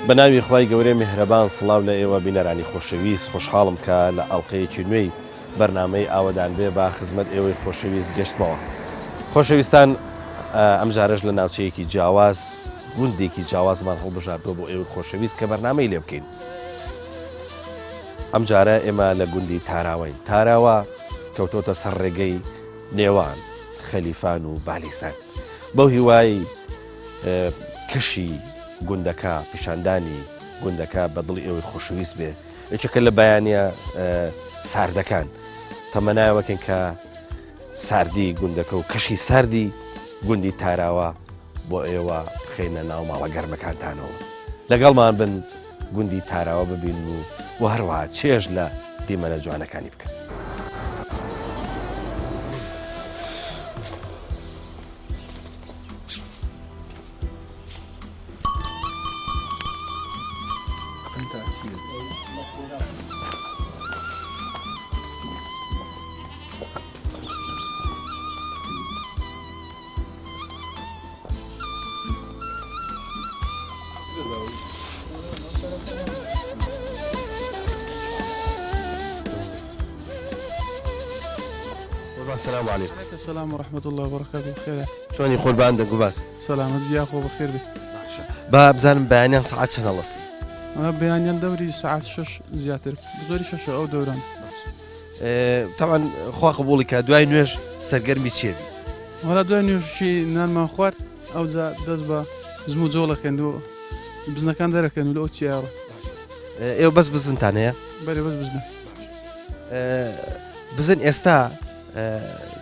بەناوی خوای گەورەی میهرەبان سڵاو لە ئێوە بینەرانی خۆشەویست خۆشحاڵم کە لە ئەڵلقەیەکی نوێی بەرنامەی ئاوەدان بێ با خزمەت ئێوەی خۆشەویست گەشتمەوە. خۆشەویستان ئەم جارەش لە ناوچەیەکی جیاواز گوندێکی جیاوازمان هەڵبژاردووە بۆ ئێوەی خۆشەویست کە بەرنامەی لێ بکەین. ئەم جارە ئێمە لە گوندی تاراوەین. تاراوە کەوتۆتە سەر ڕێگەی نێوان خەلیفان و بالیسان بەو هیوای کەشی گوندەکە پیشاندانی گوندەکە بە دڵی ئێوەی خۆشەویست بێ. یەکێکە لە بەیانیە ساردەکان تەمەنایەوەکەن کە ساردی گوندەکە و کەشی ساردی گوندی تاراوە بۆ ئێوە بخێنە ناو ماڵە گەرمەکانتانەوە. لەگەڵمان بن گوندی تاراوە ببین و هەروەها چێژ لە دیمەنە جوانەکانی بکەن. السلام عليكم. وعليكم السلام ورحمة الله وبركاته. بخيرات. شلونی خۆربان دەنگوباس؟ سلامت بیاخۆ بەخێر بێ. با بزانم بەیانیان سەعات چەند هەڵەستی؟ ئەمە بەیانیان دەوری سەعات 6 زیاتر زۆری 6 ئەو دەوران. تاوان خوا قبوڵی کە دوای نوێژ سەرگەرمی چێبی؟ وەڵا دوای نوێژی نانمان خوارد ئەوجا دەست بە زم و جۆڵەکەن و بزنەکان دەرەکەن و لە ئەو چیاڕە. ئێوە بەس بزنتان هەیە؟ بەێ بەس بزنە. بزن ئێستا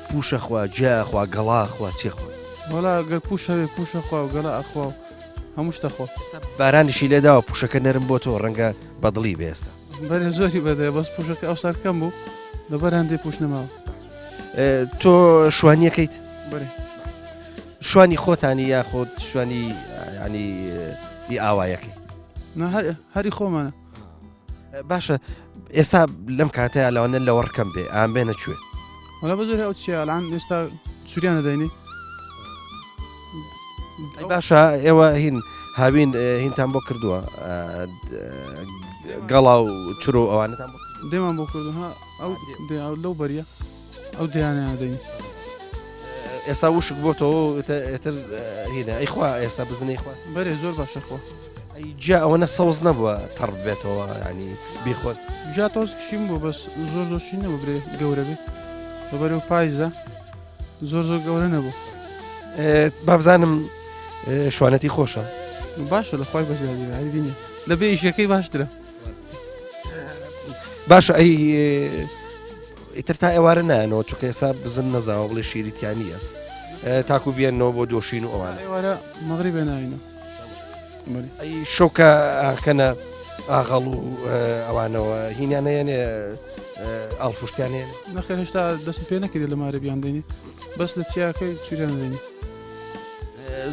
پوشەخوا جیاخوا گەڵاخوا چێخوا؟ وەڵا گەر پوش هەوێ پوشەخوا و گەڵا ئەخوا و هەموو شتەخوا. بارانیشی لێداوە پوشەکە نەرم بۆ تۆ ڕەنگە بەدڵی بێ ئێستا. بەێ زۆری بەدرێ بەس پوشەکە ئەو سارکەم بوو لەبەر هەندێک پوش نەماوە. تۆ شوانیەکەیت؟ بەێ شوانی خۆتانی یاخۆت شوانی ینی ئی ئاوایەکەی؟ هەری خۆمانە. باشە ئێستا لەم کاتەیە لەوانە لە وەڕکەم بێ ئام بێنە کوێ؟ وەلا بە زۆری ئەو چیاڵان ئێستا سووریانە دەینی. باشە ئێوە هین هاوین هینتان بۆ کردووە گەڵا و چرۆ ئەوانەتان بۆ دێمان بۆ کردوها ئەو لەو بەریە ئەو دییانیان دەین. ئێستا وشک بۆ تۆ ئێتر هینە ئەیخوا ئێستا بزنەی خوا؟ بەێ زۆر باشە خۆ. جا ئەوەنە سەوز نەبووە تەڕ بێتەوە ینی بیخۆت. جا تۆز کشیم بوو بەس زۆر زۆرشی نەبوو برێ گەورە بێ بەبەرەوە پاییزە زۆر گەورە نەبوو. با بزانم شوانەتی خۆشە؟ باشە لە خۆی بەزیادی هەیبینێ لە بێ ئیشەکەی باشترە. باشە ئیتر تا ئێوارە نایەنەوە چونکە ئێستا بزن نەزاوە بڵێ شیریتیانە تاکو بیێنەوە بۆ دۆشین و ئەوانە. ئێوارە مەغریبێ ناوینەوە. ئەی شەوکە ئاکەنە ئاغەڵ و ئەوانەوە هینیانەیەنێ ئەڵفوشتیانێن؟ نەخێر هێشتا دەستم پێ نەکردێت لە مارە بیان دەینی بەس لە چیاکەی چوریان دەینی.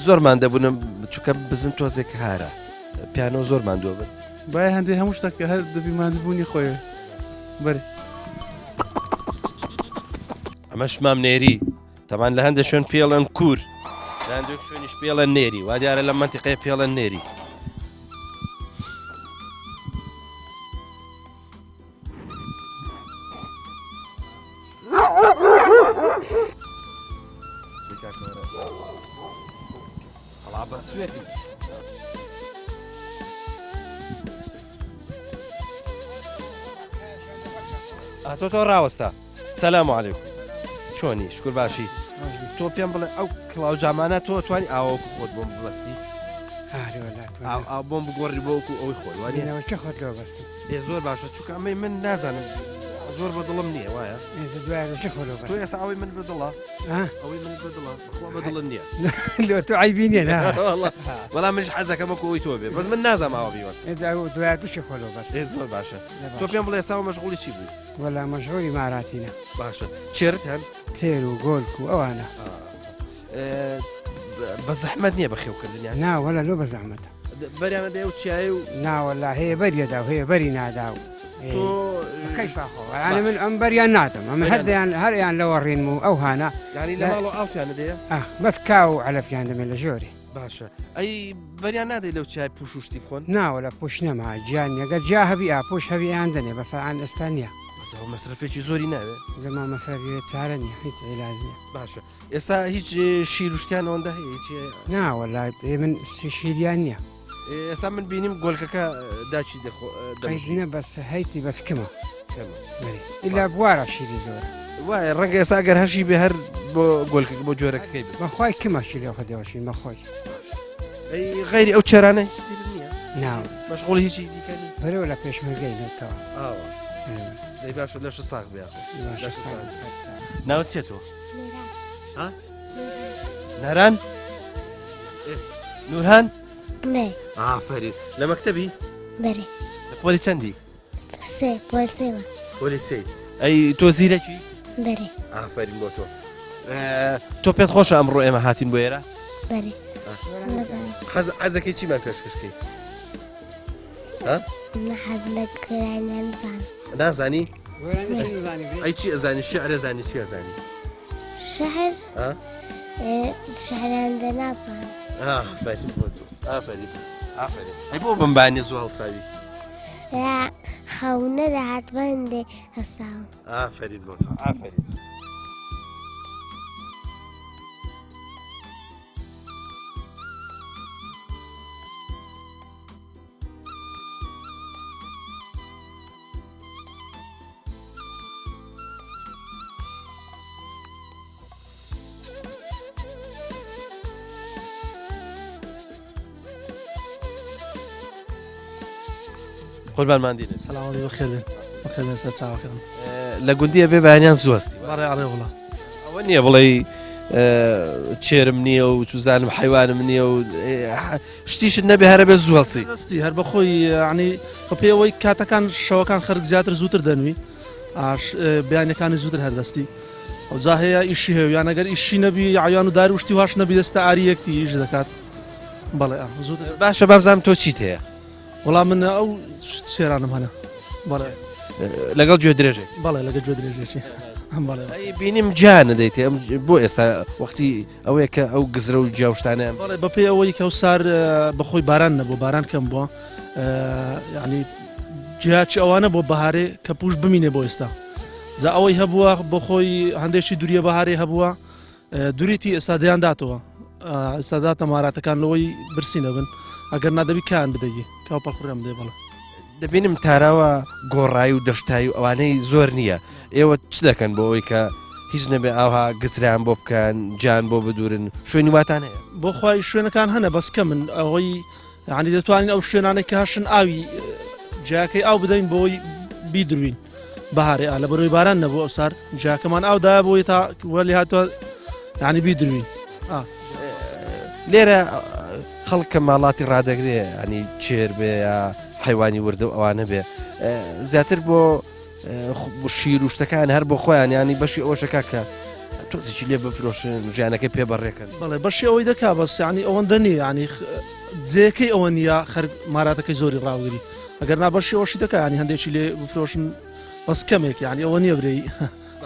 زۆرمان دەبوونم چونکە بزن تۆزێک هارە پیانۆ زۆرمان دووە بن. باە هەندێک هەموو شتێککە هەر دەبیماندبوونی خۆی بەێ. ئەمەش مام نێری تەمان لە هەندە شوێن پێڵەن کوور لە هەندێک شوێنیش پێڵەن نێری وا دیارە لە منتیقەیە پێڵەن نێری. تۆ ڕاوەستا. سەلام عەلەیکوم. چۆنی شکر باشی؟ تۆ پێم بڵێ ئەو کڵاو جامانە تۆ توانی ئاوەکو خۆت بۆم ببەستی؟ بۆم بگۆڕی بۆکو ئەوی خۆی وانێ خۆت لەوە بەستی. زۆر باشە چونکە ئەمەی من نازانم زۆر بەدڵم نییە وایە؟ تۆ ئێستا ئەوەی من بەدڵە ئەوەی من بەدڵە خۆ بەدڵن نییە لۆ تۆ عیبینێ بەڵام منش حەزەکەمەکو ئەوی تۆ بێ بەس من نازانم ئاوا بیوەست. دوای تووشی خۆلەوە بەست. زۆر باشە. تۆ پێم بڵێ ئێستا مەشغوڵی چی بووی؟ وەڵا مەشغوڵی ماراتینە. باشە چێرت هەن؟ چێر و گۆلک و ئەوانە. بە زەحمەت نییە بەخێوکردنیان؟ نا وەلا لۆ بە زەحمەتە. بەریانە دێ و چیایی و ناوەلا هەیە بەریەدا و هەیە بەری نادا و تۆ كيف أخو أنا من أمبريان نادم أما هذا يعني لو ورين مو أو هانا يعني لە ماڵەوە ئاوتیانە دەیە بس كاو على في عندهم اللي جوري باشە ئەی بەریان نادەی لەو چای پوش و شتی بخۆن نا ولا بوش نما جاني قد جاها بيا بوش هبي عندنا بس عن استانيا بەسەوە مەسرفێکی زۆری ناوێت زمان مصرفي تسالني هيك علاجي باشە ئێستا هیچ شیر وشتیان ئەوەندە هەیە هیچ نا ولا من شيريانيا ئێستا من بینیم گۆلکەکە داچی قيدنا بس هيتي بس كما إلا بوارا شيري زور وایە ڕەنگە ئێستا ئەگەر هەشی بێ هەر بۆ گۆلکەکە بۆ جۆرەکەی بێت ما خوي كما شيري أخذ وشي ما خوي ئەی غیری ئەو چێرانە هیچ نییە نعم مەشغوڵ هیچی دیکەنی بري ولا بيش مرقين تو ئاوە دەی باشە لەش ساغ بێ ناوت چێتەوە ناران نورهان بێ ئافرین لە مەکتەبی بەرێ لە پۆلی چەندی سێ پۆلسێوە پۆلی سێ ئەی تۆ زیرەکی بەرێ ئافرین بۆ تۆ تۆ پێت خۆشە ئەمڕۆ ئێمە هاتین بۆ ئێرە بەرێ نەزانم حەزەکەی چیمان پێشکەشکەی حەز لە گرانە نزانم نازانی ولا ئەی چی ئەزانی شعرە زانی چی ئەزانی شەعر شەعرەندە نازانم ئافرین بۆ تۆ ئافرین ئافرین ئەی بۆ بمبانی زوو هەڵساوی خەونەدا هاتبە هەندێ هەساوم ئافرین بۆ تۆ ئافرین قوربانمان دێنێت سلام عليكم بخير بخير سعد ساوەکەم لە گوندیە بێ بەیانیان زوەستی بەڕێ ئەڕێ وڵا ئەوە نییە بڵێ چێرم نییە و توزانم حیوانم نییە و شتیشت نەبێ هەرە بێ زوڵسی دەستی هەر بەخۆی ینی بە پێەوەی کاتەکان شەوەکان خەرک زیاتر زووتر دەنوی بیانەکانی زووتر هەردەستی ئەو جا هەیە ئیشی هەیە یان ئەگەر ئیشی نەبی عیان و داری وشتی واش نەبی دەستە ئاری یەکتی ئیش دەکات بەڵێ زووتر باشە بابزانم تۆ چیت هەیە وەڵام من ئەو سێرانم هەنە بەڵێ لەگەڵ گوێ درێژێک بەڵێ لەگە گوێ درێژێکی بەڵێ ئەی بینیم جانە دەیت بۆ ئێستا وەختی ئەوەیە کە ئەو گزرە و جاوشتانە بەڵێ بە پێی ئەوەی کە سار بەخۆی باران نەبوو باران کەم بووە ینی جیاچی ئەوانە بۆ بەهارێ کە پوش بمینێ بۆ ئێستا زە ئەوەی هەبووە بۆ خۆی هەندێکی دووریە بەهارێ هەبووە دووریتی ئێستا دەیانداتەوە ئێستادا تەماراتەکان لەوەی برسینە بن ئەگەر نادەبی کان بدەیی کاو پەڵخوڕێم دێ بڵێ دەبینم تاراوە گۆڕایی و دەشتایی و ئەوانەی زۆر نییە ئێوە چ دەکەن بۆ ئەوەی کە هیچ نەبێ ئاها گزران بۆ بکەن جان بۆ بدورن شوێنی واتان هەیە بۆ خی شوێنەکان هەنە بەسکە من ئەوەی ینی دەتوانین ئەو شوێنانێک کە هەشن ئاوی جاکەی ئاو بدەین بۆی بیدروین بەهارێ لە بەرۆی باران نەبوو ئەو سار جاکەمان ئاودا بۆی تا وەلی هاتووە ینی بیدروین لێرە خەڵکە ماڵاتی ڕدەگرێ ئەنی چێر بێ یا حیوانی وردە و ئەوانە بێ زیاتر بۆ شیر و شتەکان هەر بۆ خۆیان ینی بەشی ئەوەشەکە کە تۆزیی لێ بفرۆشن ژیانەکەی پێبڕێکن بەڵێ بەشی ئەوەی دەکا بەس ینی ئەوەندە نیە ینی جێەکەی ئەوە نیە خەر ماراتەکەی زۆری ڕاوگری ئەگەر نابەشی ئەوشی دەکە ینی هەندێکی لێ بفرۆشن بەس کەمێک ینی ئەوە نییە برێ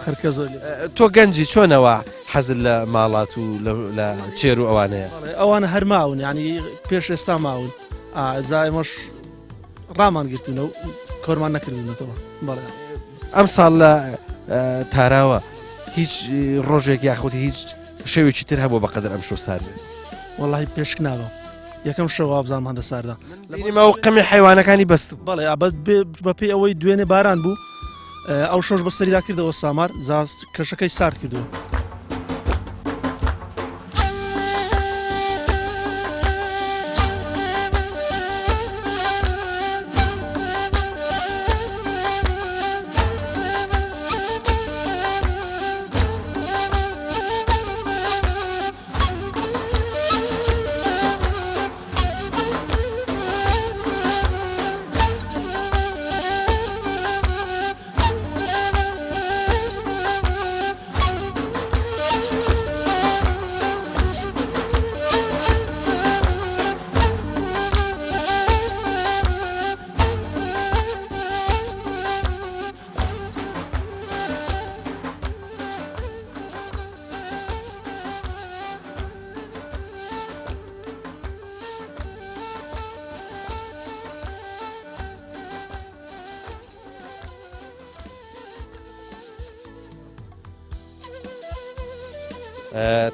خەرکە زۆر تۆ گەنجی چۆنەوە حەزل لە ماڵات و لە چێر و ئەوانەیە ئەوانە هەر ماون ینی پێش ئێستا ماون زایمەش ڕامان گرتونە و کۆرمان نەکردونەتەوە بەڵێ ئەم ساڵ لە تاراوە هیچ ڕۆژێک یاخوتی هیچ شەوێکی تر هەبوو بەقەدر ئەم شۆ سار بێت وەڵی پێشک ناوە یەکەم شەوە بزانام هەندە ساردا لەمەوە قەمی حیوانەکانی بەست بەڵێ بە پێی ئەوەی دوێنێ باران بوو ئەو شۆش بەستەریدا کردەوە سامار کەشەکەی سارد کردووە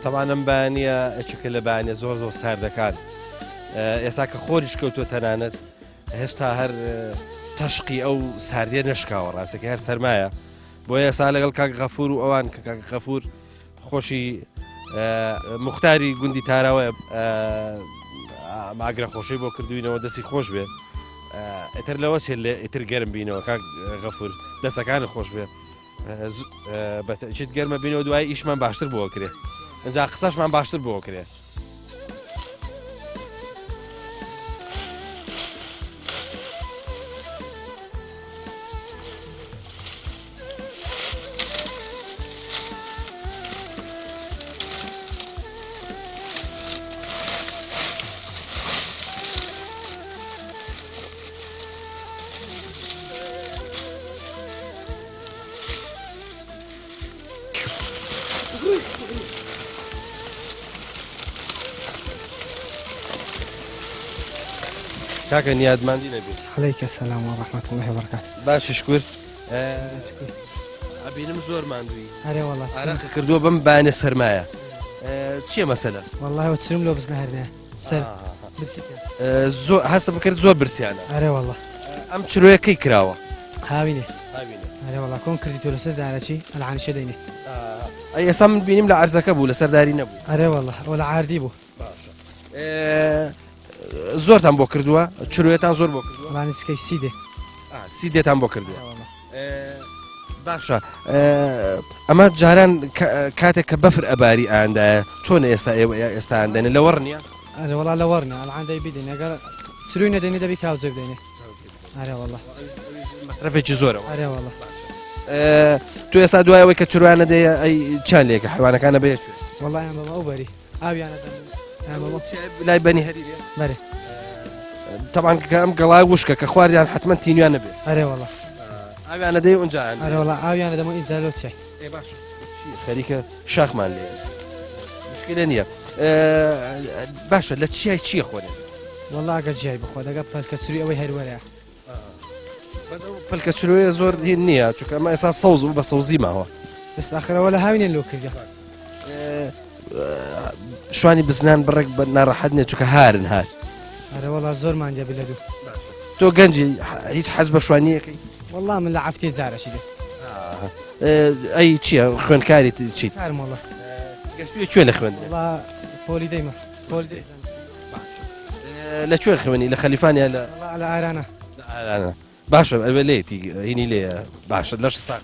تەوان ئەم بەیانە ئەچکە لە بەیانە زۆر زۆر ساردەکان ئێستا کە خۆریش کەوتۆ تەنانەت هێشتا هەر تەشقی ئەو ساردێ نشکاوە ڕاستەکە هەر سەرمایە بۆ ئێستا لەگەڵ کاک غەفور و ئەوان کە کاک غەفور خۆشی مختاری گوندی تاراوە ماگرە خۆشی بۆ کردوینەوە دەستی خۆش بێ ئەتر لەوە چێت لێ ئیتر گەرم بینەوە کاک غەفور دەستەکانی خۆش بێ چیت گەرمە بینەوە دوای ئیشمان باشتر بۆ کرێ ئەجا قسەشمان باشتر بۆ کرێ کاکە نیازماندی نەبێت عليك السلام ورحمة الله وبركاته. باشی شکر ئەبینم زۆر ماندووی هري والله عراقی کردووە بەم بانە سەرمایە چییە مەسەلە والله وتسلم له بزنا هرنا سر برسيتي زۆر هەستە بکرد زۆر برسیانە هري والله ئەم چرۆیەکەی کراوە هاويني هري والله كون كرديتو لسد على شيء العن شديني ئەی ئێستا من بینیم لە عەرزەکە بوو لە سەرداری نەبوو هري والله ولا عاردي بو زۆرتان بۆ کردووە چرۆیەتان زۆر بۆ کردووە والله نسكي سيدي سیدێتان بۆ کردووە والله باشە ئەمە جاران کاتێک کە بەفر ئەباری ئاندایە چۆن ئێستا ئاندێنە لە وەڕنیە هري والله لورنا العن داي بديني قال سروينا ديني دبي كاوزو بديني هري والله مەسرفێکی زۆرەوە هري والله تو ئێستا دوایەوەی کە چرۆیانە دەیە ئەی چیان لێکە حیوانەکانە بێت والله يا بابا أوبري أبي أنا يا بابا لای بەنی هەری بري طبعا کە ئەم گەڵای وشکە کە خواردیان حتمما تینویان نەبێت هري والله ئاویانە دەی اونجایان هري والله أبي أنا دمو إنزالو شيء خەریکە شاخمان لێ مشکلە نییە باشە لە چیە خۆنێست والله أقل جاي بخوا دقا بالكسري أوي هاي الورع پلکە چرۆیە زۆر هین نییە چونکە ئەمە ئێستا سەوز و بە سەوزی ماوە بس آخر ولا هاوين اللي وكل شوانی بزنان بڕێک بە ناڕەحەت نیە چونکە هارن هار هذا والله زور ما عندي بلادو تۆ گەنجی هیچ حەز بە شوانیەکەی والله من لعفتي زارع شدي ئەی چییە خوێنکاری چیت كارم والله گەشتویە کوێ لە خوێن والله بولي دايما بولي دايما لە کوێ خوێنی لە خەلیفانیا لە والله على عيرانا باشە ئەوە لێتی هینی لێ باشە لەش ساک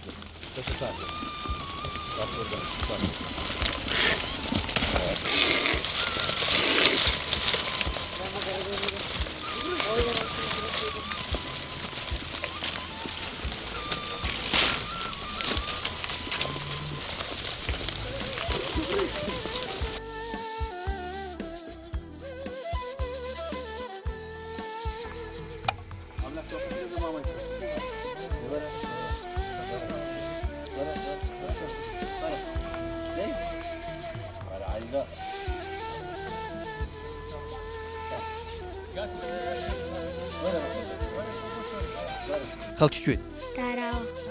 خەڵکی کوێ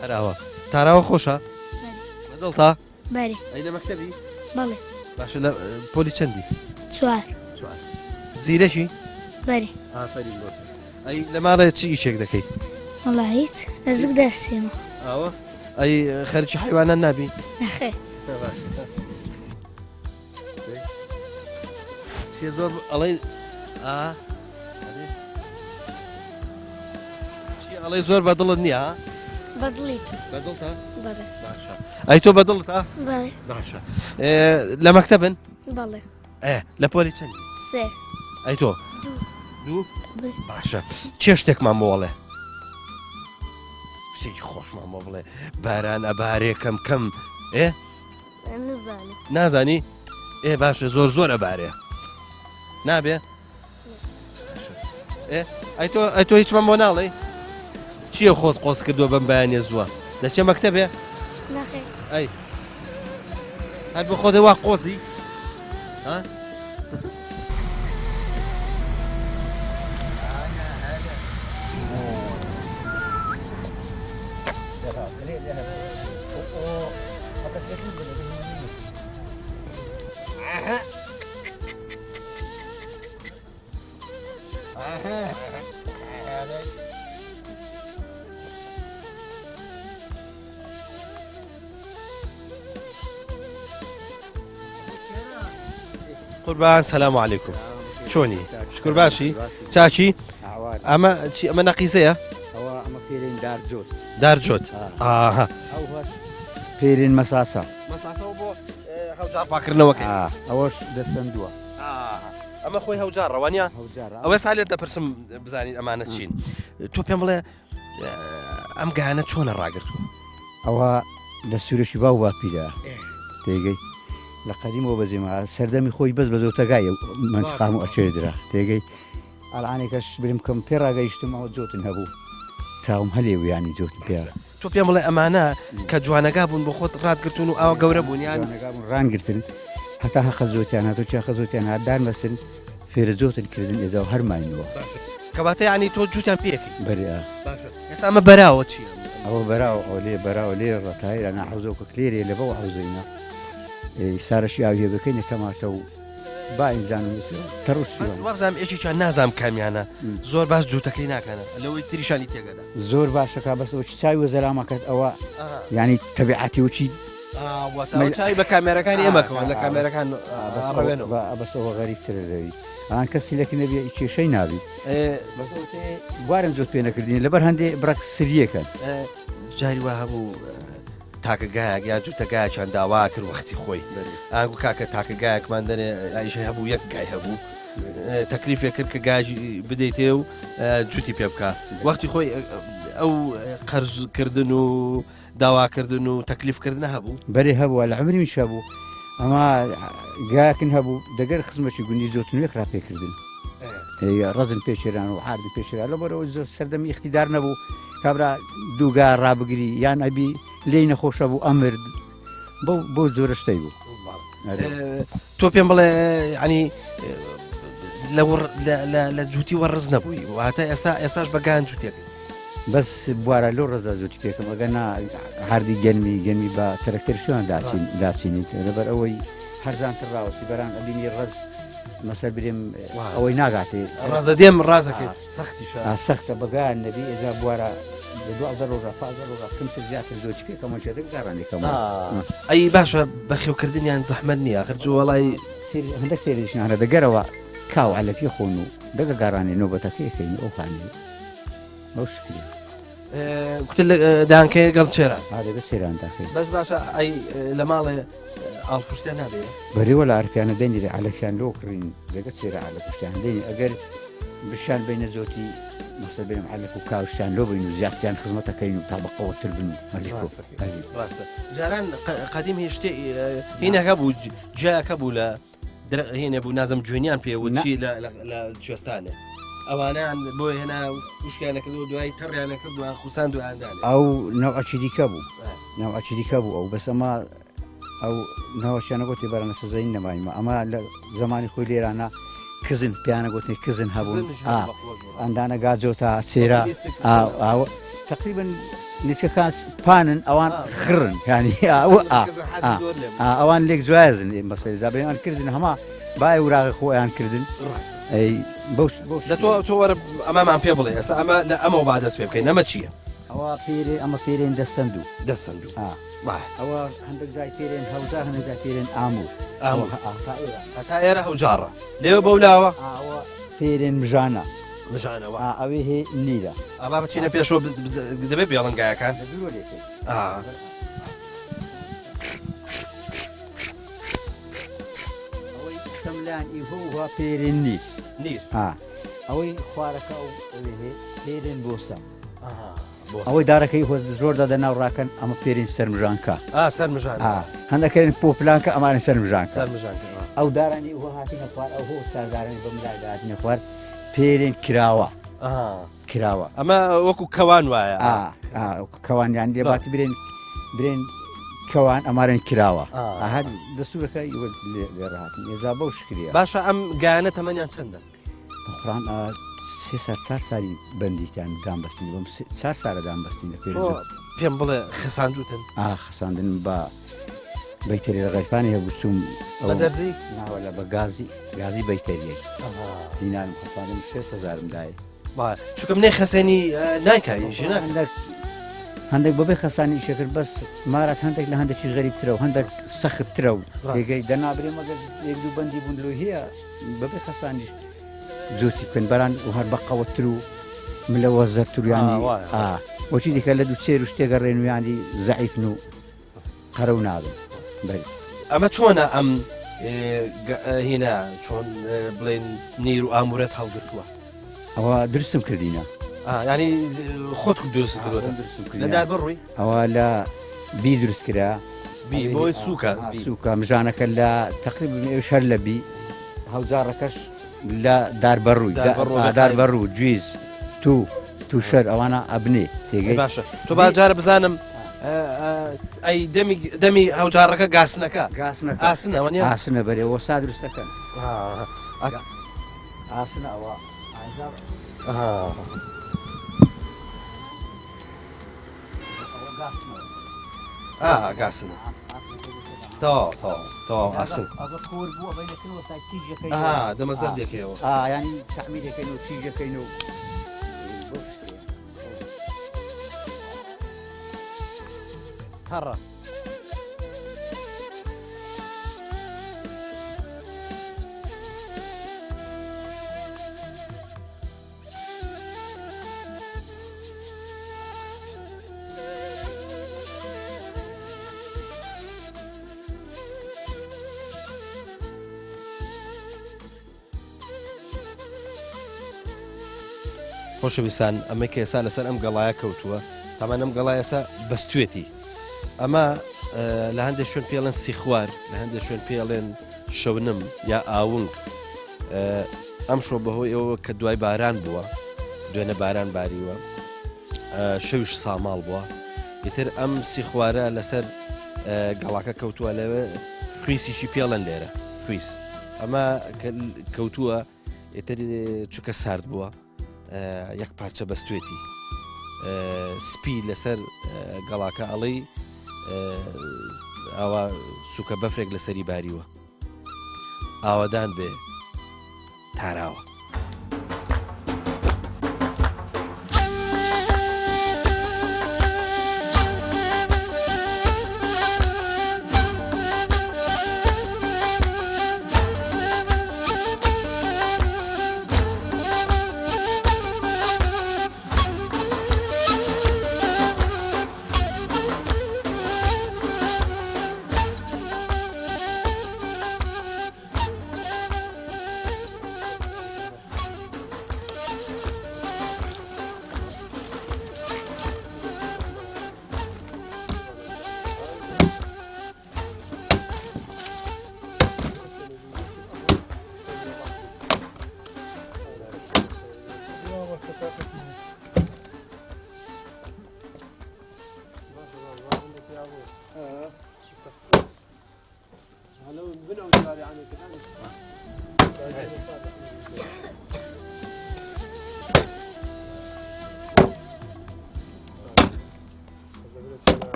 تاراوە تاراوە خۆشە بەدڵتا بەری ئەی لە مەکتەبی بەڵێ باشە لە پۆلی چەندی چوار زیرەکی بەری ئافرین بۆ ئەی لە ماڕێ چی ئیشێک دەکەی وڵا هیچ نزیک دەرسێمە ئەوە ئەی خەرکی حیوانان نابی نەخێ چێ زۆر ئەڵێ چی ئەڵێ زۆر بەدڵت نییە بەدڵیت بەدڵتە بەڵێ باشە ئەی تۆ بەدڵتە بەڵێ باشە لە مەکتەبن بەڵێ لە پۆلی چەندی سێ ئەی تۆ دوو بێ. باشە چێ شتێکمان بۆ بڵێ شتێکی خۆشمان بۆ بڵێ باران ئەبارێ کەم کەم نزانم نازانی باشە زۆر زۆر ئەبارێ نابێ ئەی تۆ هیچمان بۆ ناڵێ چییە خۆت قۆز کردووە بەم بەیانێ زووە دەچێ مەکتەبێ نەخێ ئەی هەر بە خۆت وا قۆزی قوربان سەلام عەلەیکوم چۆنی شکر باشی چاچی ئەمە چی ئەمە نەقیزەیە ئەوە ئەمە پێرین دارجۆت دارجۆت ئاها ئەو هەش پێرین مەساسە مەساسەوە بۆ هەوجار پاکردنەوەکەی ئەوەش دەسەندووە ئەمە خۆی هەوجار ڕەوانیا هەوجارە ئەوە سالێت دەپرسم بزانین ئەمانە چین تۆ پێم بڵێ ئەم گانە چۆنە ڕاگرتووە ئەوە لە سوورەشی باو باپیرە تێگەی لە قەدیمەوە بەزیێمە سەردەمی خۆی بەس بە زۆتەگایە منتقام و ئەچێدرا تێگەی ئەڵانێکەش برم کەم پێ ڕاگەیشتم ئەوە جۆتن هەبوو چاوم هەلێ ویانی جۆتن پێ تۆ پێم بڵێ ئەمانە کە جوانەگا بوون بۆ خۆت ڕاتگرتون و ئەوە گەورە بوونیان ڕانگرتن هەتا هە خەزۆتیان هاتۆ چا خەزۆتیان هادان بەستن فێرە جۆتن کردن ئێزا و هەرمانینەوە کەواتە ینی تۆ جووتیان پێکی بەریا ئێستا ئەمە بەراوە چی ئەوە بەراو ئەو لێ بەراوە لێ ڕەتایرە ناحوزەوە کە کلێرێ لە بەو حوزەینە سارەشی ئاویە بکەینە تەماتە و با ئینجان تەڕوسی وابزانام ئێکیان نازام کامیانە زۆر باش جووتەکەی ناکەنە لەوەی تریشانی تێگەدا زۆر باشەکە بەسەوە چاوی وەزەرامە کرد ئەوە ینی تەبیعەتی وچی چاوی بە کامێرەکانی ئێمەکەوە لە کامێرەکان بەسەوە غەریبترە لەوی ئەان کەسی لەکی نەبێ کێشەی نابی بوارم زۆر پێ نەکردین لەبەر هەندێ بڕک سریەکەن جاری وا هەبوو تاکەگایەک یا جووتەگایەکیان داوا کرد وەختی خۆی ئاگو کاکە تاکەگایەکمان دەنێ ئایشە هەبوو یەک گای هەبوو تەکلیفێک کرد کە گاجی بدەیتێ و جووتی پێ بکە وەختی خۆی ئەو قەرزکردن و داواکردن و تەکلیفکردنە هەبوو بەرێ هەبووە لە عمری میش هەبوو ئەمە گاکن هەبوو دەگەر خزمەتی گوندی زۆتنوێک ڕاپێکردن ڕزن پێشێران و حردی پێشێران لە بەرەوە زۆر سەردەمی اختیدار نەبوو کابرا دووگا ڕابگری یان ئەبی لێی نەخۆشە بوو ئەمرد بۆ زۆرە شتەی بوو تۆ پێم بڵێ ینی لە جووتی وەڕز نەبووی واتە ئێستاش بەگان جووتێک بەس بوارە لەو ڕزا زووتی پێکەم ئەگەنا هەردی گەرمی بە تەرەکتەر شویان داچینیت لەبەر ئەوەی هەرزانتر ڕاوەسی بەران ئەبینی ڕز مەسەر برێم ئەوەی ناگاتێ ڕازە دێم ڕازەکەی سەختە بەگان نەبی ئێزا بوارە 2000 کەمتر زیاتر زۆر پێکەمە چێتە گەڕانێکەکەم ئەی باشە بەخێوکردنیان زەحمەت نییە خرج وڵی هەندێک سێریشنانە دەگەرەوە کاو لە پێ خۆن و دەگە گەڕانێ نۆبەتەکەیەکەین ئەو خانێ ئەو شکری دانکەیە گەڵ چێرە دەبێت سێران داخێت بەس باشە ئەی لە ماڵێ ئاڵفشتیان نابێت بەریوە لە ئارپیانە دەنی لە عەلەکیان لۆ کڕین دەگە چێرە عەلە پشتیان دێنی ئەگەر بشان بینە زۆتی مەسە بێنم عەلەک و کاوشتیان لۆ بین و زیاتیان خزمەتەکەین و تابقەوەتر بن ڕاستە جاران قەدیم هێ شتێ هینەکە بوو جایەکە بوو لە هێنە بوو نازم جوێنیان پێوەچی لە کوێستانە ئەوانیان بۆ هێنا وشکیانە کردو دوای تەڕیانە کردوان خوسان دوایاندان ئەو ناوعەچی دیکە بوو ناوعەچی دیکە بوو ئەو بەس ئەمە ئەو ناوەشیانە گوتی بەرانە سزایی نەمایمە ئەمە لە زمانی خۆی لێرانە کزن پیانە گوتنی کزن هەبوون ئەندانە گاجۆتا چێرا تقریبن نیچەکان پانن ئەوان خڕن ینی ئەوان لێک جوایزن بەسەر زابێنیان کردن هەما باە وراغی خۆیان کردن لە تۆ وەرە ئەمامان پێ بڵێ ئەسا ئەمە لە ئەمە با دەست پێ بکەین نەمە چییە؟ ئەوە پێرێ ئەمە پێرێن دەستەندوو ئەوە هەندێک جای پێرێن هەوزار هەندێک جای پێرێن ئامور هەتا ئێرە هەوجارڕە لێوە بەولاوە ئەوە پێرێن مژانە مژانەوە ئەوێ هێ نیرە ئەبا بچینە پێشەوە دەبێت بێڵنگایەکان ئەوەی شەملان ئیهۆ پێرێن نیر نیر ئەوەی خوارەکە و پێرێن بۆسە ئەوەی دارەکەی زۆر دەدە ناوڕاکەن ئەمە پێرین سەرمژانکە سەرمژان هەندەکەن پۆپلانکە ئەمانە سەرمژان سەرمژانکە ئەو دارانی وە هاتینە خوار ئەو هۆ ساردارانی بەملای هاتینە خوار پێرێن کراوە کراوە ئەمە وەکو کەوان وایە کەوانیان لێباتی برێن کەوان ئەمارن کراوە دەسوورەکە لێڕهاتن ێزا بەو شکریە باشە ئەم گایانە تەمەنیان چەندە؟ بەخۆران 4 سالی بەندیتیان دامبەستین بۆم 4 سارە دامبەستین پێم بڵێ خەساندوتن خەساندن بە بەیتەری لە غەیپانی هەبوو چوم بە دەرزی ناوە لە بە گازی بەیتەریەک دینارم خەساندم 6,000 دایە چونکە منێ خەسێنی نایکاری ژنە هەندێک بەبێ خەسانی ئیشەکرد بەس مارات هەندێک لە هەندێکی غەریبترە و هەندێک سەختترە و تێگەی دەنابرێ مەگەر یەک دوو بەندی بوون لۆ هەیە بەبێ خەسانیش زۆتی بکەن بەران و هەر بەقەوەتر و ملە وەزەرتر و ینی بۆچی دیکە لە دوو چێر و شتێگە ڕێن و ینی زەعیفن و قەرە و نابن ئەمە چۆنە ئەم هێنا چۆن بڵێن نیر و ئامورەت هەڵگرتووە ئەوە درستم کردینە ینی خۆت دروست کردوە لەدار بڕووی ئەوە لە بی دروست کرا بۆی سووکە سووکە مژانەکە لە تقریبا شەر لە بی هەوجارەکەش لە داربەڕوو گوێز تو شەر ئەوانە ئەبنێ تێگەی باشە تۆ باجارە بزانم ئەی دەمی هەوجارەکە گاسنەکە ئاسنەوە نیە ئاسنە بەرێەوە سا دروستەکەن ئاسنە ئەوە گاسنە ئاسن دەمەزەر دێکەوە ینی تەعمیرەکەین و تیژەکەین و هەڕە خۆشەویستان ئەمە کە ئێستا لەسەر ئەم گەڵایە کەوتووە تامان ئەم گەڵایەسا بەستوێتی ئەمە لە هەندێک شوێن پێڵێن سیخوار لە هەندێک شوێن پێڵێن شەونم یا ئاونگ ئەم شۆ بەهۆی ئەوە کە دوای باران بووە دوێنە باران باریوە شەویش ساماڵ بووە ئیتر ئەم سیخوارە لەسەر گەڵاکە کەوتووە لەوێ خویسیشی پێڵەن لێرە خویس ئەمە کەوتووە ئیتر چووکە سارد بووە یەک پارچە بەستوێتی سپی لەسەر گەڵاکە ئەڵەی ئاوا سوکە بەفرێک لەسەری باریوە ئاوادان بێ تاراوە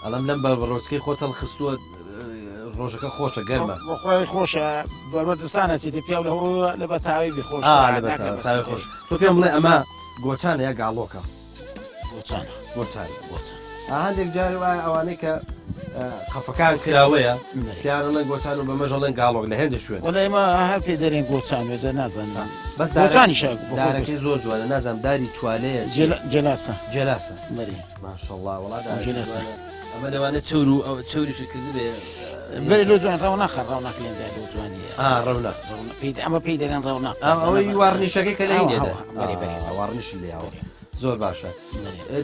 ئەڵام لەم بە ڕۆچکەی خۆتەڵ خستووە ڕۆژەکە خۆشە گەرمە خۆی خۆشە بەردستانە چیتی پیا لە لە بە تاوی بخۆش خۆش تۆ پێم بڵێ ئەمە گۆچانە یا گاڵۆکە گۆچان هەندێک جار وایە ئەوانەی کە قەفەکان کراوەیە پیانەڵێن گۆچان و بەمەژەڵێن گاڵۆک لە هێندە شوێن وەڵێ ئێمە هەر پێ دەرێن گۆچان وێجە نازانم بەس گۆچانیش دارەکەی زۆر جوانە نازانم داری چوالەیە جلاسە جلاسە بەری ماشەڵڵا وڵات جلاسە ئەمە لەوانە چەور و چەوریشی کردی بێ بەری لۆ جوان ڕاو ناخە ڕاو ناکلێندا لۆ جوانیە ڕەونە ئەمە پێی دەرێن ڕاو ناق ئەوەی واڕنیشەکەی کە لەینێدا واڕنیشی لێەوە زۆر باشە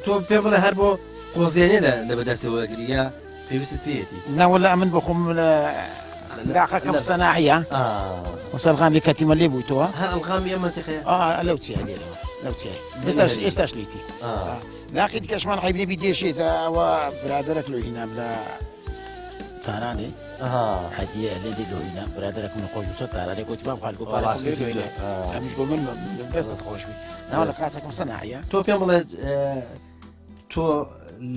تۆ پێ بڵێ هەر بۆ قۆزیێنێ لە بەدەستەوەگری یا پێویست پێێتی ناوەلا من بخۆم لە لاقەکەم سەناحیە وسەلغامی کەتیمە لێ بوویتەوە هەر ئەلغامی ئەم منتیقەیە لەو چیە لێرەوە لەو چیە ئێستاش لیتی لاقی دیکەشمان عیبنێبی دێشێت ئەوە برادرێک لۆ هینام لە تارانێ هەدیە لێ دێ لۆ هینا برادرێکم لە خۆش بووسە تارانێ گوتی بام خالکو ئەمیش بۆ من دەستت خۆشبی ناوە لە قاچەکەم سەناحیە تۆ پێم بڵێ تۆ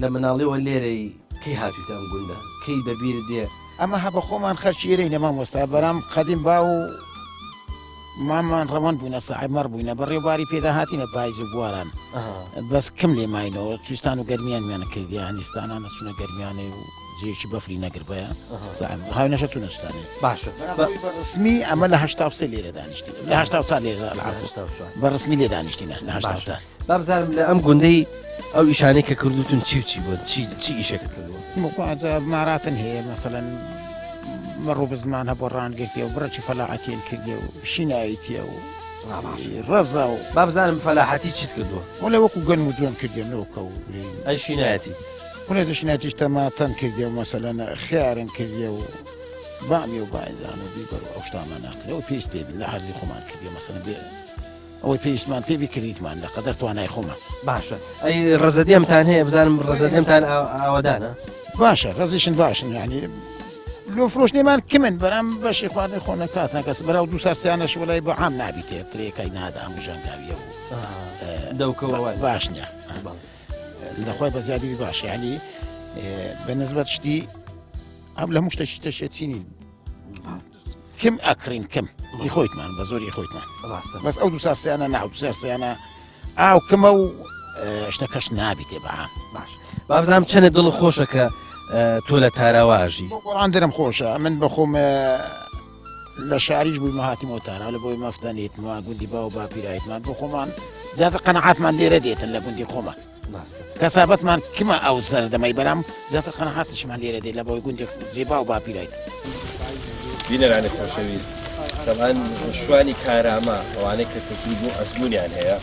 لە مناڵیەوە لێرەی کەی هاتوویتە ئەم گوندە کەی بەبیرت دێ ئەمە هە بە خۆمان خەرچیرەی نەمام وەستا بەرام قەدیم با و مامان ڕەوەند بووینە ساحبمەڕ بووینە بە ڕێوباری پێدا هاتینە پاییز و بواران بەس کەم لێ ماینەوە تویستان و گەرمیانمیانە کردیان نیستانان نەچوونە گەرمیانێ و جێکی بەفری نەگربەیە هاوی نەشە چوونە سوستانێ باشە ڕسمی ئەمە لە هشتا سێ لێرە دانیشتین لە هشتا چوار لێرە بە ڕسمی لێ دانیشتینە لە هشتا چوار بابزانم لە ئەم گوندەی ئەو ئیشانەی کە کردوتون چی و چی بوون چی ئیشەکە کردووە ماراتن هەیە مەسەلەن مەڕوو بزمان هە بۆ ڕانگرتیە و بڕەکی فەلاحەتیان کردێ و شینایەتیە و ڕەزا و بابزانم فەلاحەتی چیت کردووە وڵێ وەکو گەن و جوان کردێنەوە کە و ئەی شینایەتی وڵێ شینایەتیش تەماتەن کردێ و مەسەلەن خیارن کردێ و بامی و باینزان و بیبەر و ئەو شتامان ناکرێ و پێویست پێ لە حەرزی خۆمان کردێ مەسەلەن بێ ئەوەی پێویستمان پێ بیکردیتمان لە قەدەر توانای خۆمان باشە ئەی ڕەزەدێمتان هەیە بزانم ڕەزەدێمتان ئاوادانە باشە ڕزیشن باشن یعنی لۆ فرۆشتێمان کمن بەرام بەشی خواردنی خۆ نەکات نەکەس بەراو دوو سەرسیانەش وڵای بە عام نابیتێ ترێکای نادا ئەم ژەنگاویە و دەوکەوە باش نییە لەخوای بە زیادی باش ینی بە نسبەت شتی ئەم لە هەموو شتەشی تەشێتچینی کم ئەکرین کەم ی خۆیتمان بە زۆری خۆیتمان بەس ئەو دوو سەرسیانە ناو دو سەرسیانە ئاو کەمە و شتەکەش نابیتێ بە عام باش بابزانم چەنە دڵ خۆشە کە تۆ لە تاراواژی قۆڕان دەرم خۆشە من بەخۆم لە شاریش بووی مەهاتیمەوە تارا لە بۆی مەفتەنێتمەوە گوندی با و باپیرایەتمان بۆ خۆمان زیاتر قەنەعاتمان لێرە دێتن لە گوندی خۆمان کەسابەتمان کمە ئەو سەردەمەی بەرام زیاتر قەنەعاتشمان لێرە دێت لە بۆی گوندی جێبا و باپیرایەت بینەرانی خۆشەویست تەمان شوانی کارامە ئەوانەی کە تەجوود و ئەزمونیان هەیە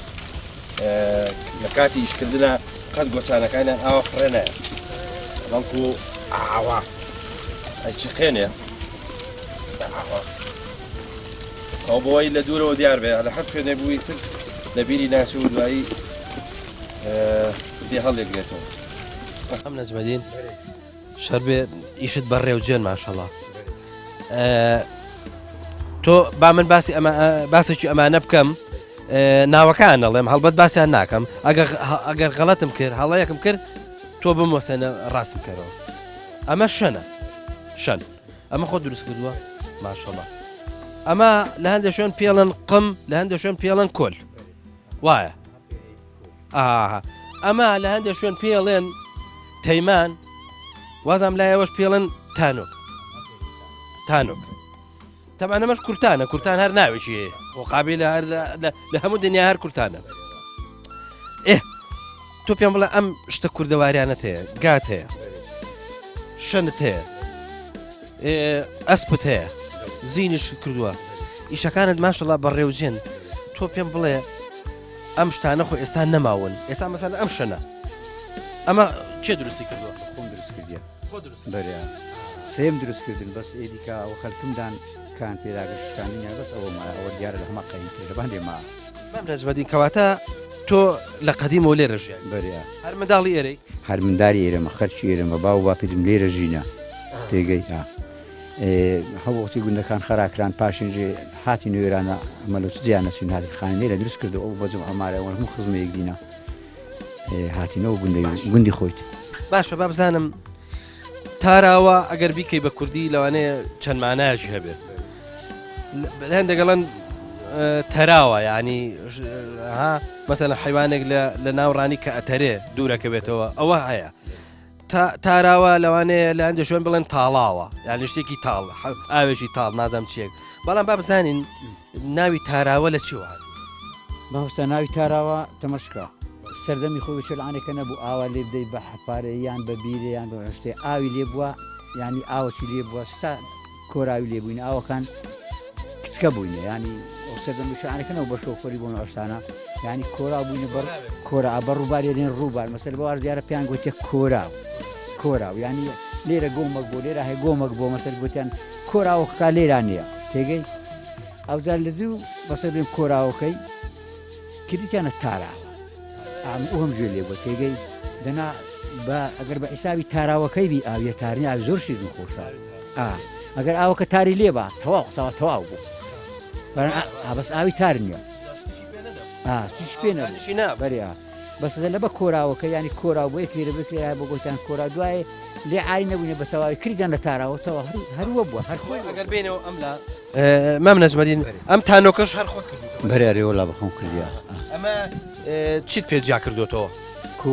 لە کاتی ئیشکردنە قەت گۆچانەکانیان ئاوا فڕێنایە بەڵکو ئاوا چقێنێ ئەو بۆی لە دوورەوە دیار بێ لە هەر شوێنێ بووی تر لە بیری ناچوو و دوایی دێ هەڵێکرێتەوە ئەم نەجمەدین شەر بێ ئیشت بەڕێو جێن ماشەڵڵا تۆ با من باسێکی ئەمانە بکەم ناوەکان نەڵێم هەڵبەت باسییان ناکەم ئەگەر غەڵەتم کرد هەڵەیەکم کرد تۆ بمۆسەنە ڕاستم کەرەوە ئەمە شەنە شەن ئەمە خۆ دروست کردووە ماشەڵڵا ئەمە لە هەندێک شوێن پێڵەن قم لە هەندێک شوێن پێڵەن کۆل وایە ئەمە لە هەندێک شوێن پێڵێن تەیمان وازام لایەوەش پێڵەن تانۆک تەمان ئەمەش کورتانە کورتان هەر ناوێکی هەیە وقابی لە هەموو دنیا هەر کورتانە تۆ پێم بڵێ ئەم شتە کوردەواریانت هەیە گات هەیە شەنت هەیە ئەسپت هەیە زینش کردووە ئیشەکانت ماشەڵڵا بەڕێوجێن تۆ پێم بڵێ ئەم شتانە خۆ ئێستا نەماون ئێستا مەسەلەن ئەم شەنە ئەمە چێ دروستی کردووە خۆم دروست کردیە بەریا سێم دروستکردن بەس ئێدیکا ئەو خەلکمدان کان پێداگەشتکاندنیان بەس ئەوە دیارە لە هەمە قەیم کرد لەباندێ ما بەم نەجمەدین کەواتە تۆ لە قەدیمەوە لێرە ژیان بەریا هەر منداڵی ئێرەی هەر منداری ئێرەمە خەرچی ئێرەمە باو باپیدم لێرە ژینە تێگەی هەوڵی گوندەکان خراکران پاشنجێ هاتی نوێرانە ئەمەلو جیانە سویناتی خانە لێرە دروست کردو ئەو بەجم ئەمارەوە هەموو خزمەیەک دینە هاتینەوە گوندی خۆیت باشە با بزانم تاراوە ئەگەر بیکەی بە کوردی لەوانەیە چەند مانایەکی هەبێت هەندێکگەڵەن تەراوە ینی مەسەلەن حیوانێک لە ناوڕانی کە ئەتەرێ دوورەکە بێتەوە ئەوە هەیە تاراوە لەوانەیە لە هەندێک شوێن بڵێن تاڵاوە یان شتێکی تاڵ ئاوێکی تاڵ نازەم چیەک بەڵام با بزانین ناوی تاراوە لە چیوە باوستا ناوی تاراوە تەمەشکە سەردەمی خۆی بچێلانێکە نەبوو ئاوا لێ بدەیت بە حەپارە یان بە بیرە یان بە شتێ ئاوی لێ بووە ینی ئاوەکی لێ بووە ستا کۆراوی لێبووین ئاوەکان کچکە بووینە ینی ئەو سەردەمی شانەکەنەوە بە شۆفەری بۆن ئەشتانە ینی کۆرا بووینە بەر کۆرا بە ڕووباری لێن ڕووبار مەسەر بەوار دیارە پیان گوتێ کۆراو ینی لێرە گۆمەک بۆ لێرە هەیە گۆمەک بۆ مەسەر گوتیان کۆراوەکە لێران نییە تێگەی ئەوجار لە دوو بەسەر بێن کۆراوەکەی کردیتیانە تاراوە ئەوم گوێ لێ بۆ تێگەی دەنا ئەگەر بە حیسابی تاراوەکەی بی ئاویە تارنی ئاوی زۆر شیرین خۆشە ئەگەر ئاوەکە تاری لێ بە تەواو قسەوە تەواو بوو بەس ئاوی تار نییە توش پێ نەبەریا بەسە لە بە کۆراوەکە ینی کۆرا بۆ یەک لێرە بکرێ بۆ گوتیان کۆرا دوایە لێ ئای نەبوونە بە تەواوی کردیان لە تاراوەتەوە هەروە بووە هەرخۆی ئەگەر بینەوە ئەم لا مام نەجمەدین ئەم تانۆکەش هەر خۆت کردو بەرێوەڵا بەخۆم کردیا ئەمە چیت پێجیا کردوتەوە کو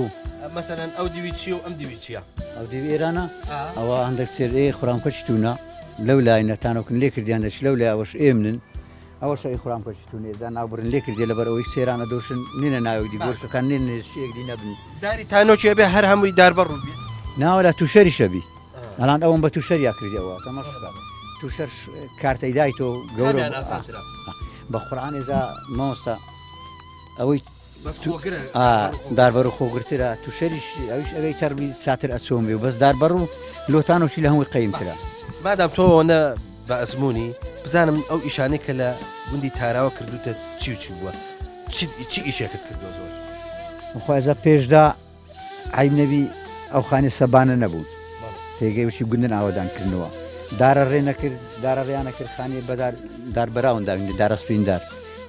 مەسەرەن ئەو دیوی چی و ئەم دیوی چییە؟ ئەو دیوی ئێرانە ئەوە هەندێک سێرێ خۆرامکەچتونە لەو لای نەتانۆکن لێ کردیانش لەو لای ئەوەش ئێمنن ئەوە شەی خۆرامکەچتونێ زان ناوبرن لێ کردێ لەبەر ئەوەی سێرانە دۆشن نینە ناوی گۆشەکان نێنێ شێکدی نەبن داری تانۆکیە بێ هەر هەمووی داربەڕ ڕوو بێت ناوەلا تووشەری شەبی ئەلان ئەوم بە تووشەریا کردەوە تەمەشکە تووشەر کارتەی دایتۆ گەورە بە قورئان ێزا مامۆستا ئەوەی داربەر و خۆگرترە تووشەریش ئەویش ئەوەی تەربی چاتر ئەچۆم بێ و بەس داربەر و لۆتانۆشی لە هەمووی قەیمترە مادام تۆنە بە ئەزمموی بزانم ئەو ئیشانەی کە لە گوندی تاراوە کردوتە چی و چی بووە چی ئیشێکت کردو زۆر خۆزە پێشدا عیب نەبی ئەو خانی سەبانە نەبوو تێگەی وشی گوندن ئاوادانکردنەوە دارە ڕێ نەکرد دارە ڕێیان نەکرد خانی بەدار داربەراون داوین دارەستویندار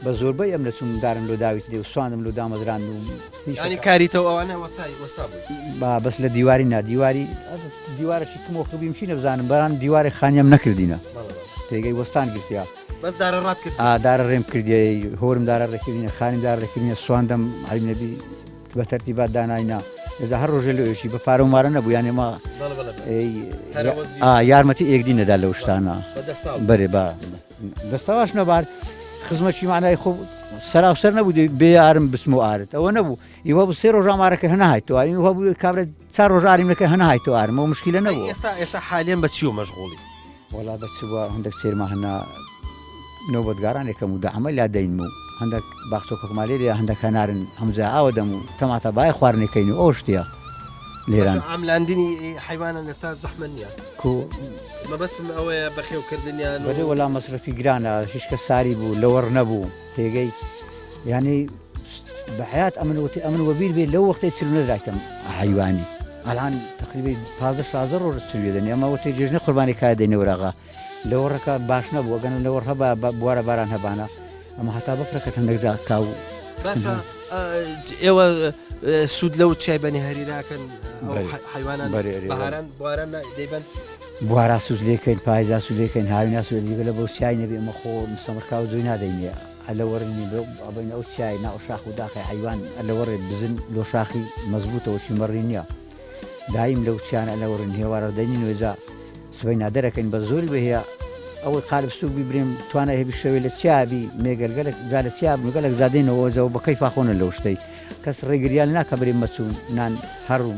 بە زۆربەی ئەم لە چوون دارم لۆ داویت دێ و سوانم لۆ دامەزران و ینی کاریتەوە ئەوانە وەستا بوو بەس لە دیواری دیواری دیوارەشی کمۆخە بیمچی نەبزانم بەران دیواری خانیام نەکردینە تێگەی وەستان گرتیا بەس دارە ڕات کرد دارە ڕێم کردی هۆرم دارە ڕێکردینە خانی دارە ڕێکردینە سواندەم عیب نەبی بە تەرتیبات داناینا ئێزا هەر ڕۆژە لەوێشی بە پارە ومارە نەبوو یانێ ما یارمەتی ئێکدی نەدا لەو شتانە بەرێ بە دەستاواش نەبار خزمەتی معنای خۆ سەراوسەر نەبوو بێ یارم بسم و ئارت ئەوە نەبوو ئیوە بوو سێ ڕۆژ ئامارەکە هەنا هایتوواری وە بوو کابرا چار ڕۆژ ئاریمەکە هەنا هایتەوە ئارمەوە مشکلە نەبوو ئێستا حالێن بە چی و مەشغوڵی وڵا بە چ بووە هەندێک سێرما هەنا نۆبەتگارانێکم و دەعمە لا دەین و هەندێک باخچۆکەکمالێریا هەندێک هەنارن هەمزە ئاوە دەم و تەماتە باە خواردنەکەین و ئەو شتە لێران ئەملاندنی حیوانە لەستا زەحمە نییە مەبەستم ئەوەیە بەخێوکردنیان بەێ وەلا مەصرفی گرانە هیچکە ساری بوو لەوەڕ نەبوو تێگەی ینی بە حیات ئەمن وەبیر بێ لەو وەختەی چ نەدراکەم حیوانی ئەلان تقریبی 15 ڕۆژ چێدەنی ئەمەوە تێ جێژنە قوربانی کار دەینەوەراغا لەوەڕەکە باش نەبوو گەن لەوەڕ هەبا بوارە باران هەبانە ئەمە هەتا بەفرەکەت هەندێک زا کاو باشە ئێوە سوود لەو چای بەنی هەریراکەن حیوانان بەهاران بواران دەیبەن بوارا سوز لێکەین پایزا سو لێکەین هاوینا سو دیگە لە بەو چای نەبێ ئەمە خۆ مستەمڕکا و جوی نادەینێ ئەلەوەڕنی ئەبین ئەو چای ناو شاخ و داخی حیوان ئەلەوەڕێ بزن لۆ شاخی مەزبوطەوەشی مەڕی نییە دایم لەو چیانە ئەلەوەڕن هێوارە دەینی نوێجا سبەی نادەرەکەین بە زۆری بەهەیە ئەوەی قالب سوک بیبرێم توانە هێبی شەوێ لە چیابی مێگەلگەلک جا لە چیاب مگەلک زادێنەوە زەوە بە کەی فاخۆنە لەو شتەی کەس ڕێگریان ناکە برێ مەچوون نان هەڕوو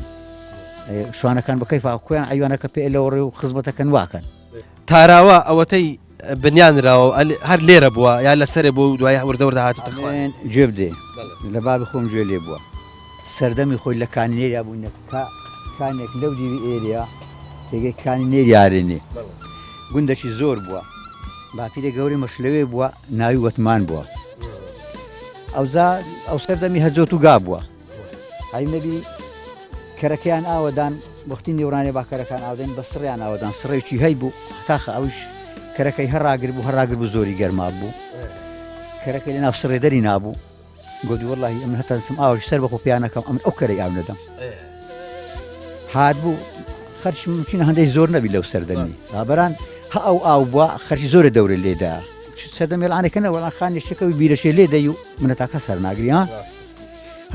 شوانەکان بە کەی فاخۆیان ئەیوانەکە پێ لەوەڕێ و خزمەتەکەن واکەن تاراوە ئەوەتەی بنیانراوە هەر لێرە بووە یا لەسەرێ بۆ دوای وەردەوەردا هاتوتە خوێن گوێ بدێ لە بابی خۆم گوێ لێ بووە سەردەمی خۆی لە کانێریا بوونە کانێک لەو دیوی ئێریا تێگەی کانی نێریارێنێ گوندەشی زۆر بووە باپیرە گەوری مەشلەوێ بووە ناوی وەتمان بووە ئەو سەردەمی هەجۆت و گا بووە ئای نەبی کەرەکەیان ئاوەدان وەختی نێورانێ با کەرەکان ئاودەین بە سڕیان ئاوەدان سڕێکی هەی بوو تاخە ئەوش کەرەکەی هەڕاگر بوو هەڕاگر بوو زۆری گەرما بوو کەرەکەی لە ناو سڕێدەری نابوو گوتی وەڵڵاهی ئەمن هەتا دەچم ئاوەش سەر بەخۆ پیانەکەم ئەمن ئەو کەرەی ئاو نەدەم هات بوو خەرش ممکنە هەندێک زۆر نەبی لەو سەردەمی بەران هە ئەو ئاو بووە خەرشی زۆرە دەورە لێدا سەردەمێڵانەکەنە وەڵان خانی شەکەوی بیرەشێ لێ دەی و منە تاکە سەرناگری ها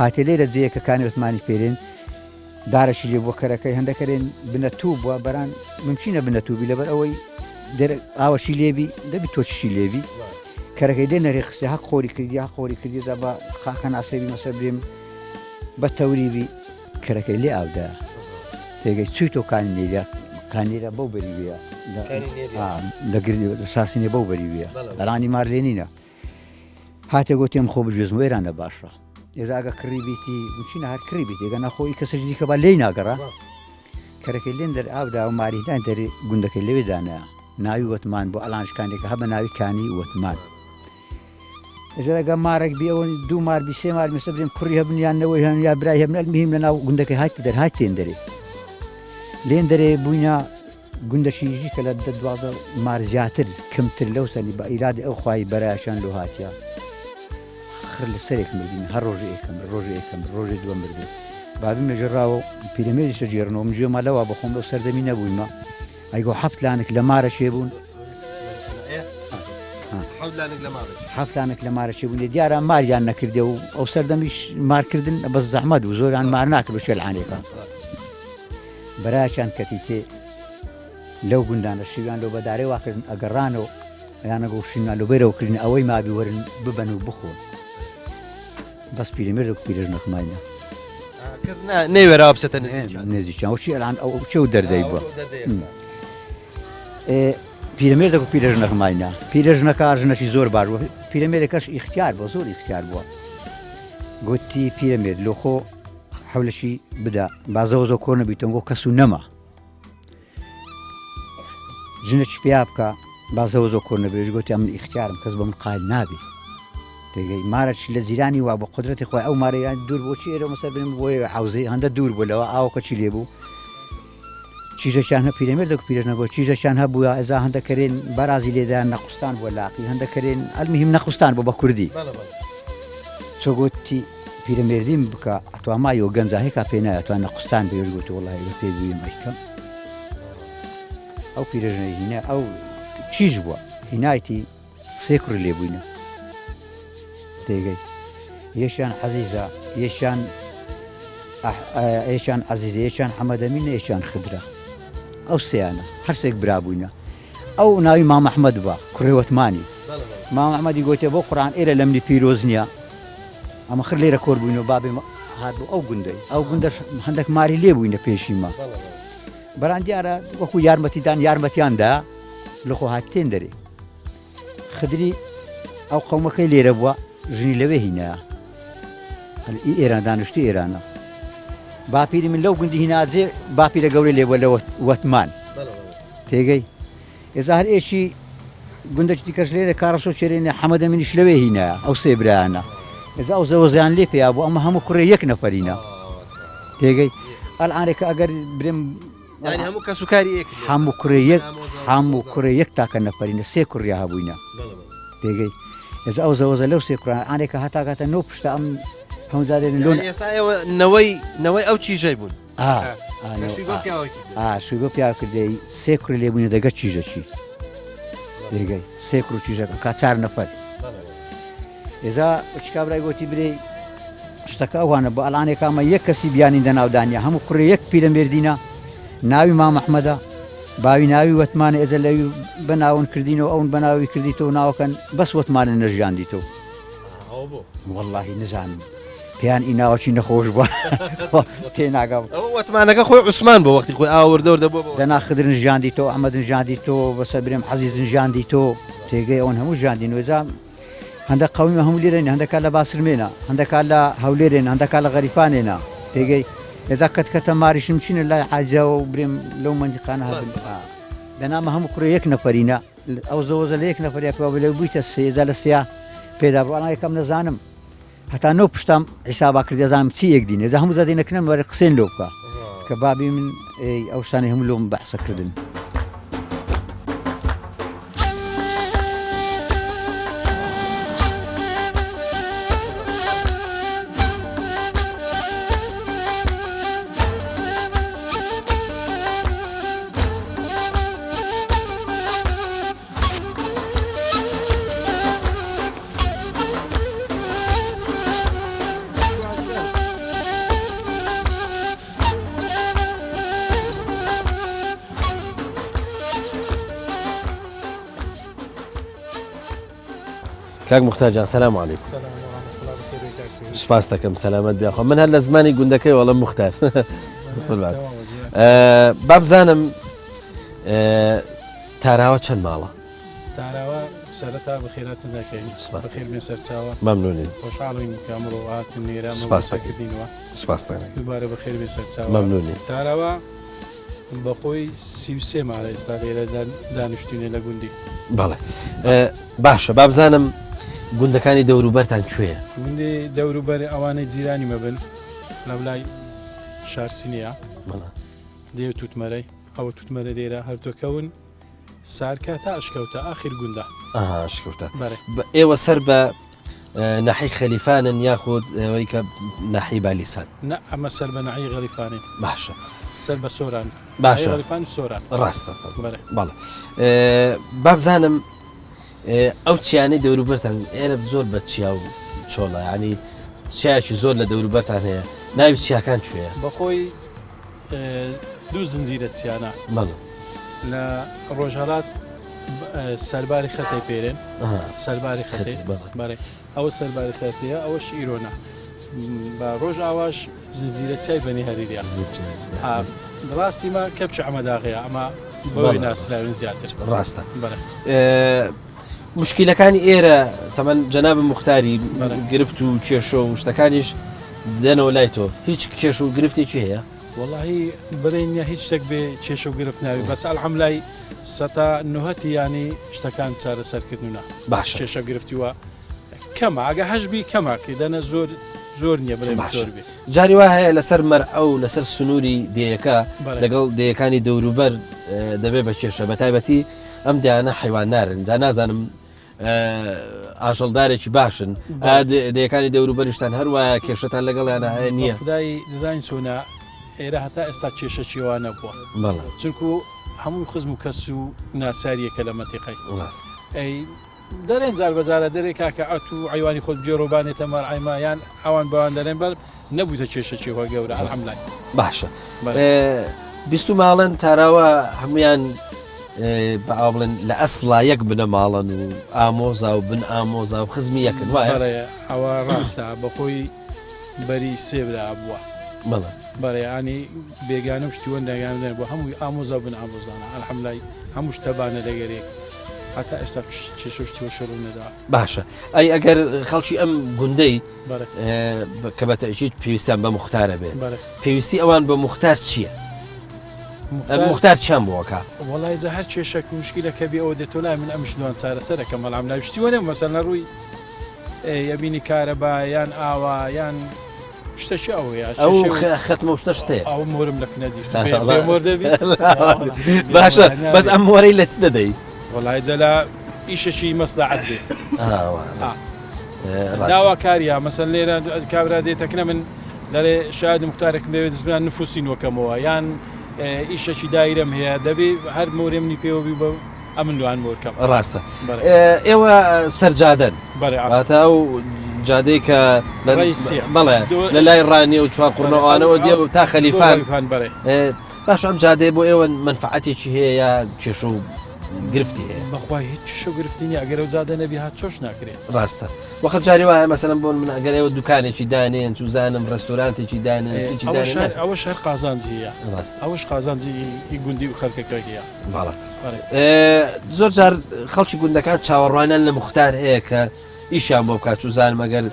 هاتێ لێرە جەیەکەکانی وتمانی پێرێن دارەشی لێ بۆ کەرەکەی هەندەکەرێن بنەتوو بووە بەران ممکنە بنەتووبی لەبەر ئەوەی ئاوەشی لێبی دەبی تۆچشی لێبی کەرەکەی دێ نەرێ خستی هەق خۆری کردی ها خۆری کردیدا بە خاکەن ئاسێبی مەسەر برێم بە تەوریبی کەرەکەی لێ ئاودا تێگەی چوویتۆ کانێریا کانێرە بەو بەریوەیە لە ساسینێ بەو بەریوەیە بەڵانی مار لێنینە هاتێ گوتێم خۆ بژێزم وێرانە باشە ئێزاگە کڕیبیتی مچینە هەر کڕیبیت ێگە نەخۆی کەسەش دیکە بە لێی ناگەڕا کەرەکەی لێن دەر ئاودا و ماریدان دەری گوندەکەی لەوێدانە ناوی وەتمان بۆ ئەلانشکانێکە هەبە ناوی کانی وەتمان ئێزەرەگە مارێک بی ئەوە دوو مار بی سێ مار مەسە برێم کوڕی هەبنیانەوەی هەن یا برای هەبنەر مهم لە ناو گوندەکەی هاتی دەرهات تێن دەرێ لێن دەرێ بووینە گوندەشیژی کە لە دوازە مار زیاتر کەمتر لەو سەلی بە ئیرادی ئەو خوای بەرایشان لۆ هاتیە خر لە سەرێک مردین هەر ڕۆژە ئێکم ڕۆژە ئێکم ڕۆژێ دووە مردێ بابیم لەژێڕاوە پیرەمێریشە جێرنەوە مژێ مالەوە بەخۆم لەو سەردەمی نەبوویمە ئەیگۆ حەفت لانێک لە مارە شێبوون حەفتانێک لە مارە شێبوونێ دیارە ماریان نەکردێ و ئەو سەردەمیش مارکردن بەس زەحمەت و زۆریان مار ناکرد بە شێلعانێکە بەرایان کەتی تێ لەو گوندانە شیویان لەو بەدارێ واکردن ئەگەڕانەوە یانەگەشتینان لە بەرەوەکردن ئەوەی مابی وەرن ببەن و بخۆن بەس پیرەمێردە و پیرەژ نەخمانە کەس نەیوێرا بچێتە نێزییان وچی ئەلان ئەو چێ و دەردەی بووە پیرەمێردە و پیرەژ نەخمانە پیرەژنەکە ژنەشی زۆر باش بووە پیرەمێرەکەش ئیختیار بۆ زۆر ئیختیار بووە گوتی پیرەمێرد لۆخۆ حولەشی بدا بازەوە زۆ کۆر نەبییتەوە کەس و نەما ژنەی پێیا بکە بازەوە زۆ کۆر نەبێژ گوتی ئەم ئیختیارم کەس بە من قال نابێ تێگەی مارەش لە زیرانی وا بە قدرەتی خۆی ئەو مارەیان دوور بۆچی ئێرە مەسەر بنم بۆی حوزەی هەندە دوور بوو لەوە ئاوکەچی لێبوو چیژەشان هە پیرەمێردە و پیرەژ نەبووە چیژەشان هەبووە ئێزا هەندەکەرێن بەرازی لێدایان نەخستان بۆ لاقی هەندەکەرێن ئەلمیهم نەخستان بۆ بە کوردی چۆ گوتی پیرەمێردیم بکە ئەتوامایەوە گەنجاهێکا پێ نایە توان نەخستان بێژ گوتی وڵی پێ بووی مەیکەم ئەو پیرەژنەی هینە ئەو چیژ بووە هینایەتی سێ کوڕ لێبووینە تێگەی یەشیان عەزیزە یەشیان عەزیزە یەشیان حەمەدەمینە یەشیان خدرە ئەو سێیانە هەرسێک برابووینە ئەو ناوی مام ئەحمەد بە کوڕی وەتمانی مام ئەحمەدی گوتێ بۆ قورئان ئێرە لە منی پیرۆز نییە ئەمە خر لێرە کۆر بووینەوە بابێ هاتبوو ئەو گوندەی ئەو گوندەش هەندێک ماری لێ بووینە پێشیمە بەران دیارە وەکو یارمەتیدان یارمەتیاندا لە خۆ هاتێن دەرێ خدری ئەو قەومەکەی لێرە بووە ژنی لەوێ هینایە ئی ئێران دانیشتی ئێرانە باپیری من لەو گوندی هیناجێ باپیرە گەورەی لێبووە لە وەتمان تێگەی ئێزا هەر ئێشی گوندەی کەش لێرە کارەسۆ چێرێنە حەمەدەمینیش لەوێ هینایە ئەو سێ برایانە ئێزا ئەو زەوەزیان لێ پێیا بوو ئەمە هەموو کوڕێ یەک نەفەرینە تێگەی ئەلعانێکە ئەگەر برێم هەموو کەس و کاری هەموو کوڕێ یەک هەموو کوڕێ یەک تاکە نەفەرینە سێ کوڕیا هەبووینە تێگەی ئێزا ئەو زەوەزە لەو سێ کوڕان ئانێکە هەتاکاتە نۆ پشتە ئەم هەمزادێن لۆن نەوەی ئەو چیژەی بوون شوی بۆ پیا کردەی سێ کوڕی لێبووینە دەگەت چیژەچی دێگەی سێ کوڕ و چیژەکە کا چار نەفەر ئێزا چکابرای گوتی برێ شتەکە ئەوانە بە ئەلانێک ئەمە یەک کەسی بیانی دەناودانیا هەموو کوڕێ یەک پیرەمێردینە ناوی مام ئەحمەدە باوی ناوی وەتمانە ئێزە لەوی بەناون کردینەوە ئەوون بەناوی کردیتەوە ناوەکەن بەس وەتمانە نەژیاندیتەوە وەڵڵاهی نزانم پێیان ئی ناوەچی نەخۆش بووە تێناگەم وەتمانەکە خۆی عوسمان بۆ وەختی خۆی ئاوردەوردە بۆ دەنا خدرن ژیاندیتەوە ئەحمەدن ژیاندیتەوە بەسە برێم حەزیزن ژیاندیتەوە تێگەی ئەوەن هەموو ژیاندین وێزا هەندە قەویمە هەموو لێرەن هەندەکە لە باسرمێنە هەندەکە لە هەولێرێن هەندەکە لە غەریفانێنە تێگەی ئێزا کەتکەتە ماریشم چینە لای حاجاوە و برێم لەو مەنجقانە هەبن دەنامە هەموو کوڕێ یەک نەفەرینە ئەو زەوەزە لە یەک نەفەریا پێ لە بوویتە سێزە لە سیا پێدا بڕوانە یەکەم نەزانم هەتا نۆ پشتام حیسابا کرد دەزانم چی یەک دین ئێزا هەموو زادێنەکەنم وەرە قسێن لۆ بکە کە بابی من ئەو شتانی هەموو لۆم بەحسەکردن کاک مختارجان سلام علیکم سپاس دەکەم سەلامەت بیاخۆ من هەر لە زمانی گوندەکەی وەڵام مختار بابزانم تاراوە چەند ماڵە تاراوە سەرەتا بەخێراتن دەکەین بەخێر بێ سەرچاوە مەمنونین خۆشحاڵین کە ئەمڕۆ هاتین لێرە سپاسکردینەوە سپاس دەکەم دووبارە بەخێر بێ سەرچاوە مەمنونین تاراوە بەخۆی 33 ماڵە ئێستا لێرە دانیشتوینێ لە گوندی بەڵێ باشە بابزانم گوندەکانی دەوروبەرتان کوێیە گوندی دەوروبەر ئەوانەی جیرانی مەبن لەولای شارسینەیە دێو توتمەرەی ئەوە توتمەرە لێرە هەردووکەون سارکە تا ئەشکەوتە ئاخر گوندە ئاشکەوتە ئێوە سەر بە ناحی خەلیفانن یاخود ئەوەی کە ناحی بالیسان نه ئەمە سەر بە نعی غەلیفانین باشە سەر بە سۆران باشە غەلیفان و سۆران ڕاستە بەڵێ بەڵێ بابزانم ئەو چیانەی دەوروبەرتان ئێرە زۆر بە چیا و چۆڵە ینی چیاکی زۆر لە دەوروبەرتان هەیە ناوی چیاکان کوێیە بەخۆی دوو زنجیرە چیانە بەڵێ لە ڕۆژهەڵات سەرباری خەتەی پێرێن سەرباری خەتی بەڵێ ئەوە سەرباری خەتەیە ئەوەش ئیرۆنا بە ڕۆژ ئاواش زنجیرەچای بەنی هەریریا ڕاستی ما کەپچ ئەمەداغەیە ئەمە بەوەی ناسراوین زیاتر ڕاستە مشکلەکانی ئێرە تەمەەن جەناب مختاری گرفت و کێشە و شتەکانیش دێنەوە لای تۆ هیچ کێش و گرفتێکی هەیە وڵی برینە هیچ شتێک بێ کێش و گرفت ناوی بەس ئەلحەملای سەتا نوهەتی ینی شتەکان چارە سەرکردوونە باش کێشە گرفتیوە کەمە ئەگە هەشبی کەماکەی دەنە زۆر نییە بڵێ زۆر بێ جاری وا هەیە لەسەر مەر ئەو لەسەر سنووری دەیەکە لەگەڵ دەیەکانی دەوروبەر دەبێ بە کێشە بە تایبەتی ئەم دیانە حیواننارن جا نازانم ئاژەڵدارێکی باشن دەیەکانی دەوروبەریشتان هەروایە کێشتان لەگەڵیانە هەیە نییە خدای دیزاین چۆنا ئێرە هەتا ئێستا کێشە چێوانە بووە بەڵێ چونکو هەموو خزم و کەس و ناساریەکە لە مەتیقی ڕاست ئەی دەرێن جار بەجارە دەرێک کاکە ئەت و عیوانی خۆت جێڕۆبانێتە مەرعیمایان ئەوان بەوان دەرێن بەر نەبووتە کێشە چێوە گەورە ئەلحەمدولای باشە بیست و ماڵەن تاراوە هەمویان بە بڵێن لە ئەسڵا یەک بنە ماڵن و ئامۆزا و بن ئامۆزا و خزمی یەکن وایە ئەوە ڕاستە بەخۆی بەری سێبرا بووە بەڵێ بەڕێیانی بێگانە شتیوە دەگانێن بۆ هەمووی ئامۆزا بن ئامۆزانە ئەلحەمدولای هەموو شتەبانە دەگەرێک هەتا ئێستا کێششتیوە شەڕ نەدا باشە ئەی ئەگەر خەڵکی ئەم گوندەی کە بە تەژید پێویستیان بە مختارە بێت پێویستی ئەوان بە مختار چییە؟ مختار چیان بۆکە؟ وڵای جا هەر کێشێک مشکلەکە بێ ئەوە دێتۆ لای من ئەمشتوان چارەسەرەکە مەڵام لای شتیوە نێ مەسەل لە ڕووی یەبینی کارەبا یان ئاوا یان شتەشی ئەوەیە ئەو خەتمە شتە شتەیە ئەو مۆرم لە کنەدی باشە بەس ئەم مۆرەی لە چ دەدەیت؟ وڵای جەلا ئیشەشی مەسلحەت بێ داوا کاریە مەسەل لێرە کابرا دێتەکنە من دەڵێ شاید مختارێک بێت دەستیان نفوسین وەکەمەوە یان ئیشەشی دایرەم هەیە دەبێ هەر مۆرێمنی پێوەبی بە ئەمن دوان مۆرکەم ڕاستە ئێوە سەرجادەن بەڕێتا و جادەی کە بەڵێ لە لای ڕانی و چوار قڕنەوەوانەوە دێ تا خەلیفان بەڕێ باش ئەم جادەی بۆ ئێوە منفعەتێکی هەیە یا کێشە و گرفتی هەیە بەخوای هیچ شە گرفتنی ئەگەر و جادە نەبی هات چۆش ناکرێت ڕاستە وەخت جاری وایە مەسەلەن بۆن من ئەگەر ئێوە دوکانێکی دانێن تو زانم ڕستۆرانتێکی دانێن ئەوە شەر قازانجیە ڕاست ئەوەش قازانجی گوندی و خەرکەکەیە باڵە زۆر جار خەڵکی گوندەکان چاوەڕوانیان لە مختار هەیە کە ئیشیان بۆ بکات و زانم ئەگەر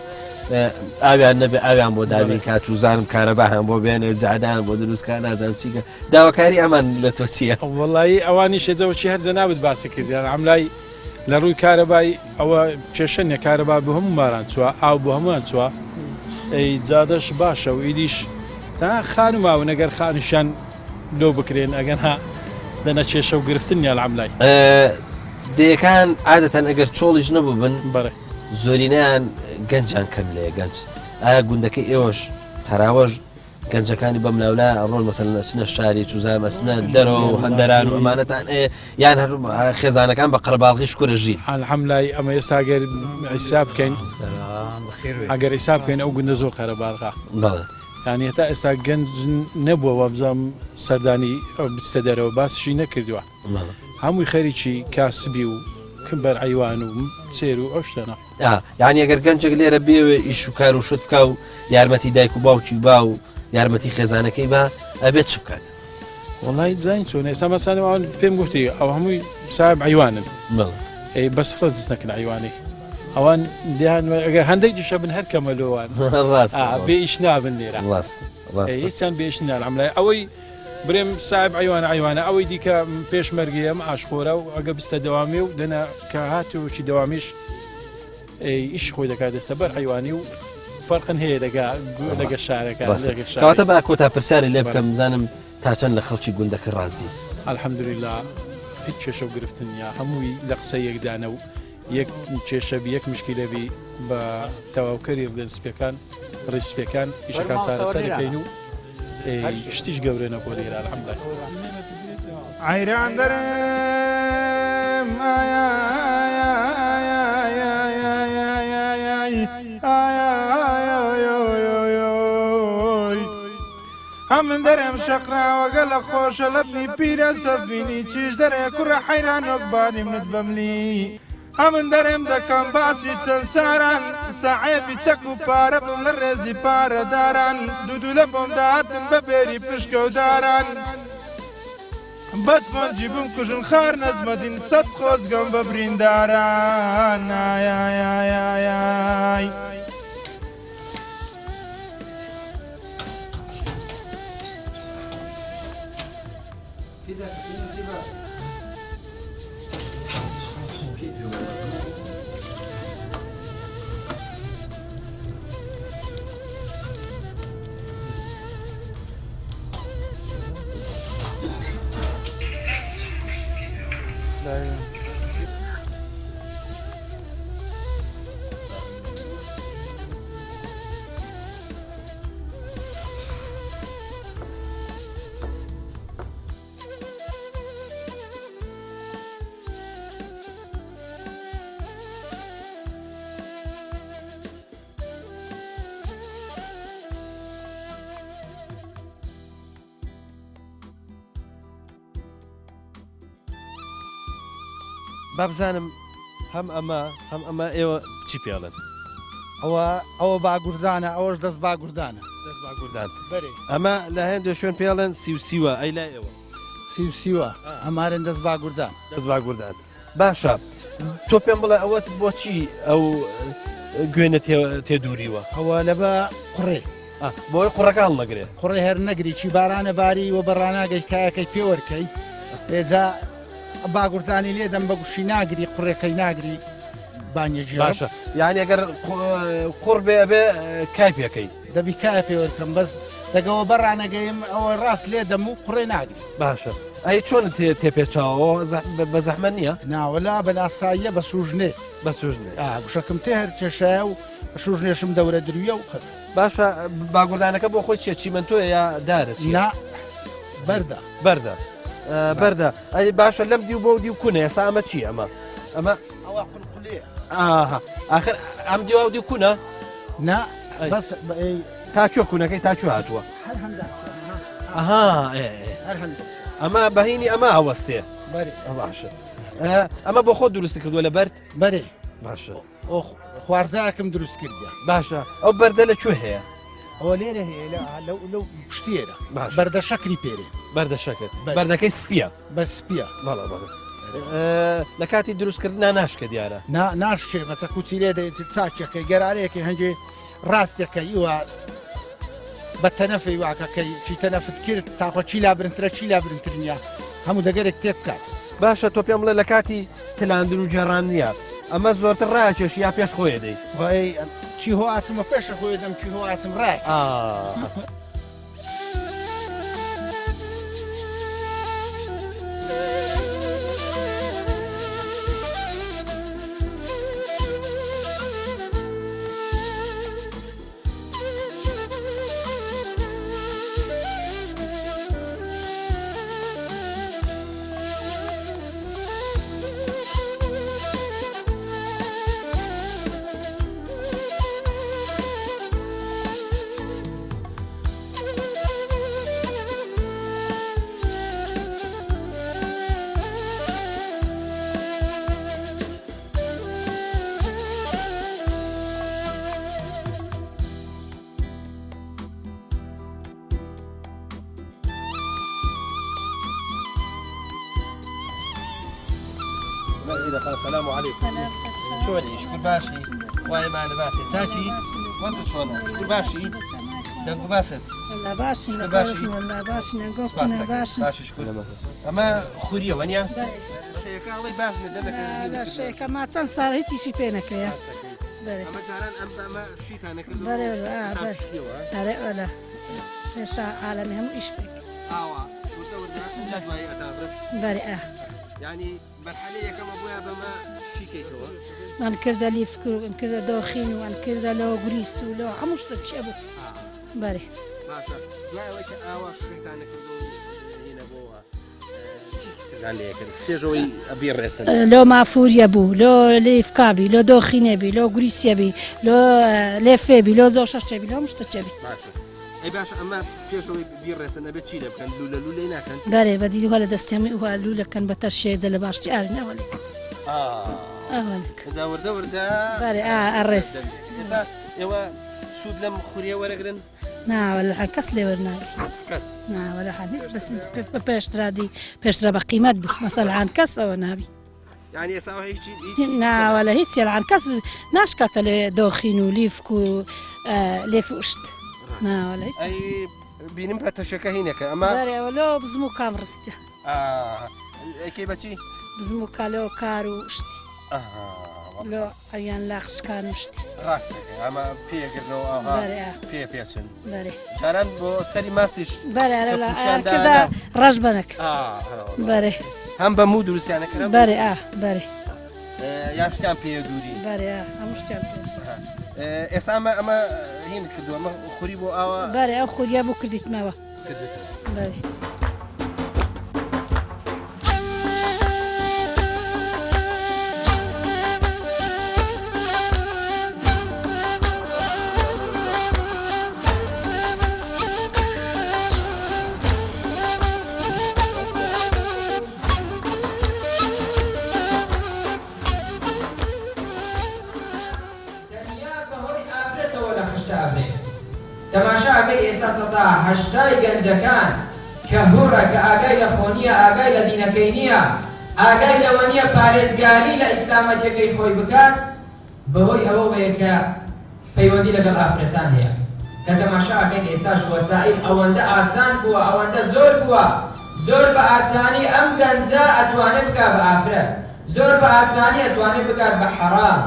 ئاویان نەبێ ئاویان بۆ دابین کات و زانم کارەباهان بۆ بێنێ جادان بۆ دروستکان نازانم چیکە داواکاری ئەمان لە تۆ چییە؟ وەڵایی ئەوانی شێجەوەی هەرجە نابێت باسی کردیان ئەملای لە ڕووی کارەبای ئەوە کێشەنە کارەبا بە هەموو ماران چووە ئاو بۆ هەمووان چووە ئەی جادەش باشە و ئیدیش تا خان و ماوە نەگەر خانیشان لۆ بکرێن ئەگەنها دەنە کێشە و گرفتن یا ئەملای دەیەکان عادەتەن ئەگەر چۆڵیش نەبوو بن بەڕێ زۆرینیان گەنجان کەم لێ گەنج ئایا گوندەکەی ئێوەش تەراوەش گەنجەکانی بەم لاولا ئەڕۆن مەسەلەن ئەچنە شاری چوزان ئەچنە دەرەوە و هەندەران و ئەمانەتان یان هەر خێزانەکان بە قەرەباڵغیش کوورەژین ئەلحەمدولای ئەمە ئێستا ئەگەر حیساب بکەین ئەگەر حیساب بکەین ئەو گوندە زۆر قەرەباڵغا بەڵێ یانی هێتا ئێستا گەنج نەبووە بزانم سەردانی بچتە دەرەوە باسیشی نەکردووە هەمووی خەریکی کاسبی و بەر عیوان و سێر و ئەو شتەنە یعنی ئەگەر گەنجێک لێرە بێوێ ئیش و کار و شت بکە و یارمەتی دایک و باوکی با و یارمەتی خێزانەکەی با ئەبێت چ بکات؟ وڵای زین چۆن ئێستا مەسانە ئەوان پێم گوتی ئەو هەمووی ساحب عیوانن ئەی بەس ڕەدیست نەکەن عیوانی ئەوان ئەگەر هەندێک دیشە بن هەر کەمەلۆوان ڕاست بێ ئیش نابن لێرە هیچیان بێش نار ئەملای ئەوەی برێم ساحب عیوانە ئەوەی دیکە پێشمەرگی ئەم ئاشخۆرە و ئەگە بستە دەوامی و دەنا کە هاتووەکی دەوامیش ئیش خۆی دەکات دەستە بەر عیوانی و فەرقن هەیە لەگە شارەکە کەواتە با کۆتا پرسیاری لێ بکەم بزانم تا چەند لە خەڵکی گوندەکە ڕازی ئەلحەمدولیلا هیچ کێشە و گرفتن یا هەمووی لە قسە یەکدانە و یەک کێشەبی یەک مشکلەبی بە تەواوکەری سپەکان ڕێسپەکان ئیشەکان چارەسەرەکەین و شتیش گەورێنە بۆ لێرە الحەمدولله عەیران دەرم هەمن دەرێم شەقراوەگە لە خۆشە لەبنی پیرە سەفینی چیش دەرێ کوڕە حەیران وەکباری منت بەملی هەمن دەرێم دەکەم باسی چەند ساران سەعێبی چەک و پارە بم لە ڕێزی پارەداران دوودوو لە بۆم داهاتن بە بێری پشکە و داران بەتفۆنجی بم کوژن خار نەزمەدین سەد خۆزگەم بە برینداران ئایایایایای با بزانم هەم ئەمە ئێوە چی پێڵن ئەوە باگوردانە ئەوەش دەست باگوردانە دەست باگوردان بەرێ ئەمە لە هێندێک شوێن پێڵێن سیوسیوە ئەی لای ئێوە سیوسیوە ئەمارن دەست باگوردان دەست باگوردان باشە تۆ پێم بڵێ ئەوەت بۆچی ئەو گوێنە تێدوریوە ئەوە لە بە قڕێ بۆی قوڕەکە هەڵنەگرێ قڕێ هەر نەگری چی بارانە باری وە بەڕاناگەی کایەکەی پێوەرکەی لێجا باگوردانی لێ دەم بە گوشی ناگری قڕێکەی ناگری بانیێژی باشە یعنی ئەگەر قوڕ بێ بێ کای پێەکەی دەبی کایە پێوەرکەم بەس دەگەەوە بەڕانەگەیم ئەوە ڕاست لێ دەم و قڕێ ناگری باشە ئەی چۆن تێپێچاوەوە بە زەحمە نییە ناوەلا بەلاساییە بە سوژنێ بە سوژنێ گوشەکەم تێ هەر کێشایە و بە سوژنێشم دەورە درویە و خەر باشە باگوردانەکە بۆ خۆی چێچیمەندۆە یا دارە نا بەردە بەردە بەردە ئەی باشە لەم دی و بۆ دی و کوونە ئێستا ئەمە چی ئەمە ئەوە قولقولێ آخر ئەم دیوا دی و کوونە نا بەس تاچۆ کوونەکەی تاچۆ هاتووە هەر هەندە هەر هەندە ئەمە بەهینی ئەمە ئەوەستێ بەرێ باشە ئەمە بۆ خۆ دروستی کردووە لە بەرد بەرێ باشە خوارزایەکم دروست کردە باشە ئەو بەردە لەکوێ هەیە ئەوە لێرە هەیە لەو پشتێرە باش بەردە شەکری پێرێ بەردە شەکرد بەردەکەی سپیە بە سپیە بەڵە بەڵێ لە کاتی دروستکردنا ناشکە دیارە ناشێ بەچە کوچی لێ دەیت چاکێکەکەی گەرارەیەکی هەنگێ ڕاستەکەی وە بە تەنەفەی واکەکەی چی تەنەفت کرد تاخۆ چی لابرنترە چی لابرنتر نیە هەموو دەگەرێک تێک بکات باشە تۆ پێم بڵێ لە کاتی تلاندن و جێڕان نییە ئەمە زۆرتر ڕاکێشی یا پێش خۆی دەی وای چی هۆ ئاسمە پێشە خۆی دەم چی هۆ ئاسم ڕای السلام عليكم شۆری شکر باشی وایمانە باتێ چاکی وەزت چۆنە شکر باشی دەنگ و باست باشی شکر ئەمە خوریەوە نیە شەیەکاڵی باش شەیەکەما چەند ساڵ هیچیشی پێ نەکەیە ئەمە جاران ئەمە شیتانە کرد ئەرێ ئەلە پێشا عالەمی هەموو ئیش بێک ئاوا وردە جادوایی ئەتا ڕست بەرێ ینی بەرحەلە یەکەمە بۆیە بەمە چی کەیتەوە من کردە لیفک و من کردە دۆخین و من کردە لەوە گوریس و لەوە هەموو شتە چێ بوو بەێ باشە دوای ئەوەی کە ئاوا شتێکتان نەکردو هینەبەوە چی تران لێ کرد پێشەوەی ئەبی ڕێسن لۆ مافوریە بوو لۆ لیفکابی لۆ دۆخینێبی لۆ گوریسیەبی لۆ لێفێبی لۆ زۆ شەشتێبی لۆ هەموو شتە چێبی باشە ئەی باشە ئەمە پێشەوەی بیڕێسن ئەبێت چی لێ بکەن لولە لولەی ناکەن بەێ بەدی دووە لە دەستێمی وها لولەکەن بە تەرشێجە لە باشی ئاری نەوەلێک ئەوەلێک وردە وردە بەێ ئەڕێس ئێستا ئێوە سوود لەم خوریە وەرەگرن ناوە لە کەس لێ وەرناوی کەس ناوە لە حەنێک بەس بە پێشترادی پێشترا بە قیمەت بوو مەسەلعان کەس ئەوە ناوی یعنی ئێستا هیچی ناوە لە هیچ یێلعان کەس ناشکاتە لێ دۆخین و لیفک و لێفشت ناوە لە هیچ بینم بە تەشەکە هینەکە ئەمە بەێەوە لۆ بزم و کام ڕستە ئەکەی بەچی بزم و کالەوە کار و شتی لۆ ئەیان لاخشکان و شتی ڕاستەکە ئەمە پێگرنەوە پێ پێچن بەێ جاران بۆ سەری ماستیش بەێکدا ڕەش بنەک بەێ هەم بە مو دروستیانەکە بەێ بەێ یان شتیان پێ دووری بەێ هەموو شتیان ئێستا ئەمە هین کردو ئەمە خوری بۆ ئاوە بەێ ئەو خوریا بوو کردیتمەوە بەێ تەماشاگەی ئێستا سەتا هەشتای گەنجەکان کە هوڕە کە ئاگای لە خۆنیە ئاگای لە دینەکەی نییە ئاگای لەوە نییە پارێزگاری لە ئیسلامەتەکەی خۆی بکات بەهۆی ئەوە وەیە کە پەیوەندی لەگەڵ ئافرەتان هەیە کە تەماشاگەین ئێستاش وەسائل ئەوەندە ئاسان بووە ئەوەندە زۆر بووە زۆر بە ئاسانی ئەم گەنجە ئەتوانێت بکات بە ئافرەت زۆر بە ئاسانی ئەتوانێت بکات بە حەرام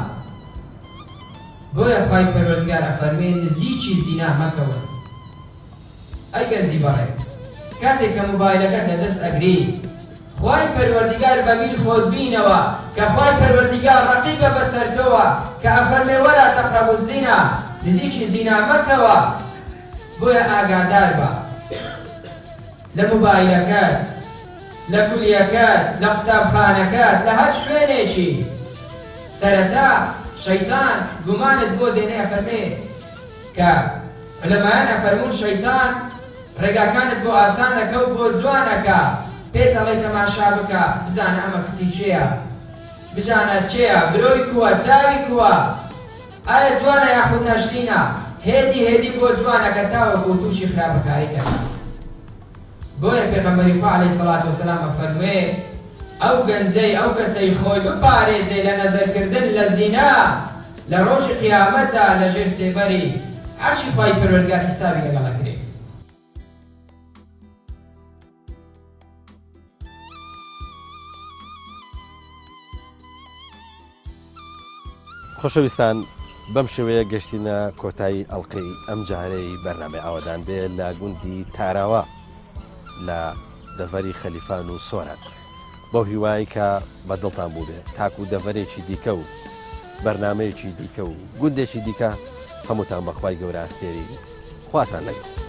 بۆیە خی پەروەردگار ئەفەرمێ نزیکی زینا مەکەون ئەی گەنجی بەڕێز کاتێک کە مۆبایلەکەت لە دەست ئەگری خی پەروەردگار بەبیر خۆت بینەوە کە خی پەروەردگار ڕقیبە بەسەرتەوە کە ئەفەرمێ وەلا تەقرەبو الزینا نزیکی زینا مەکەوە بۆیە ئاگادار بە لە مۆبایلەکەت لە کولیەکەت لە قوتابخانەکەت لە هەر شوێنێکی سەرەتا شەیتان گومانت بۆ دێنێ فەرمێ کە علەمایان ئەفەرمون شەیتان ڕێگاکانت بۆ ئاسان دەکەوت بۆ جوانەکە پێت ئەڵێ تەماشا بکە بزانە ئەمە کچی چێیە بزانە چێیە برۆی کووە چاوی کووە ئایا جوانە یاخود نەشتینە هێدی بۆ جوانەکە تاوەکو تووشی خراپەکاری کەسە بۆیە پێغەمبەری خوا عەلەیهی سەڵات وەسەلام ئەفەرمێ ئەو گەنجەی ئەو کەسەی خۆی بپارێزێ لە نەزەرکردن لە زینا لە ڕۆژی قیامەتدا لە ژێر سێبەری عەرشی خی پەروەردگار حیسابی لەگەڵ ئەکرێ خۆشەویستان بەم شێوەیە گەشتینە کۆتایی ئەڵلقەی ئەم جارەی بەرنامەی ئاوادان بێ لە گوندی تاراوە لە دەڤەری خەلیفان و سۆران بەو هیوایی کە بەدڵتان بوو بێ تاکو دەڤەرێکی دیکە و بەرنمەیەکی دیکە و گوندێکی دیکە هەمووتان بەخوای گەورە ئاسپێری خواتان لەگەڵ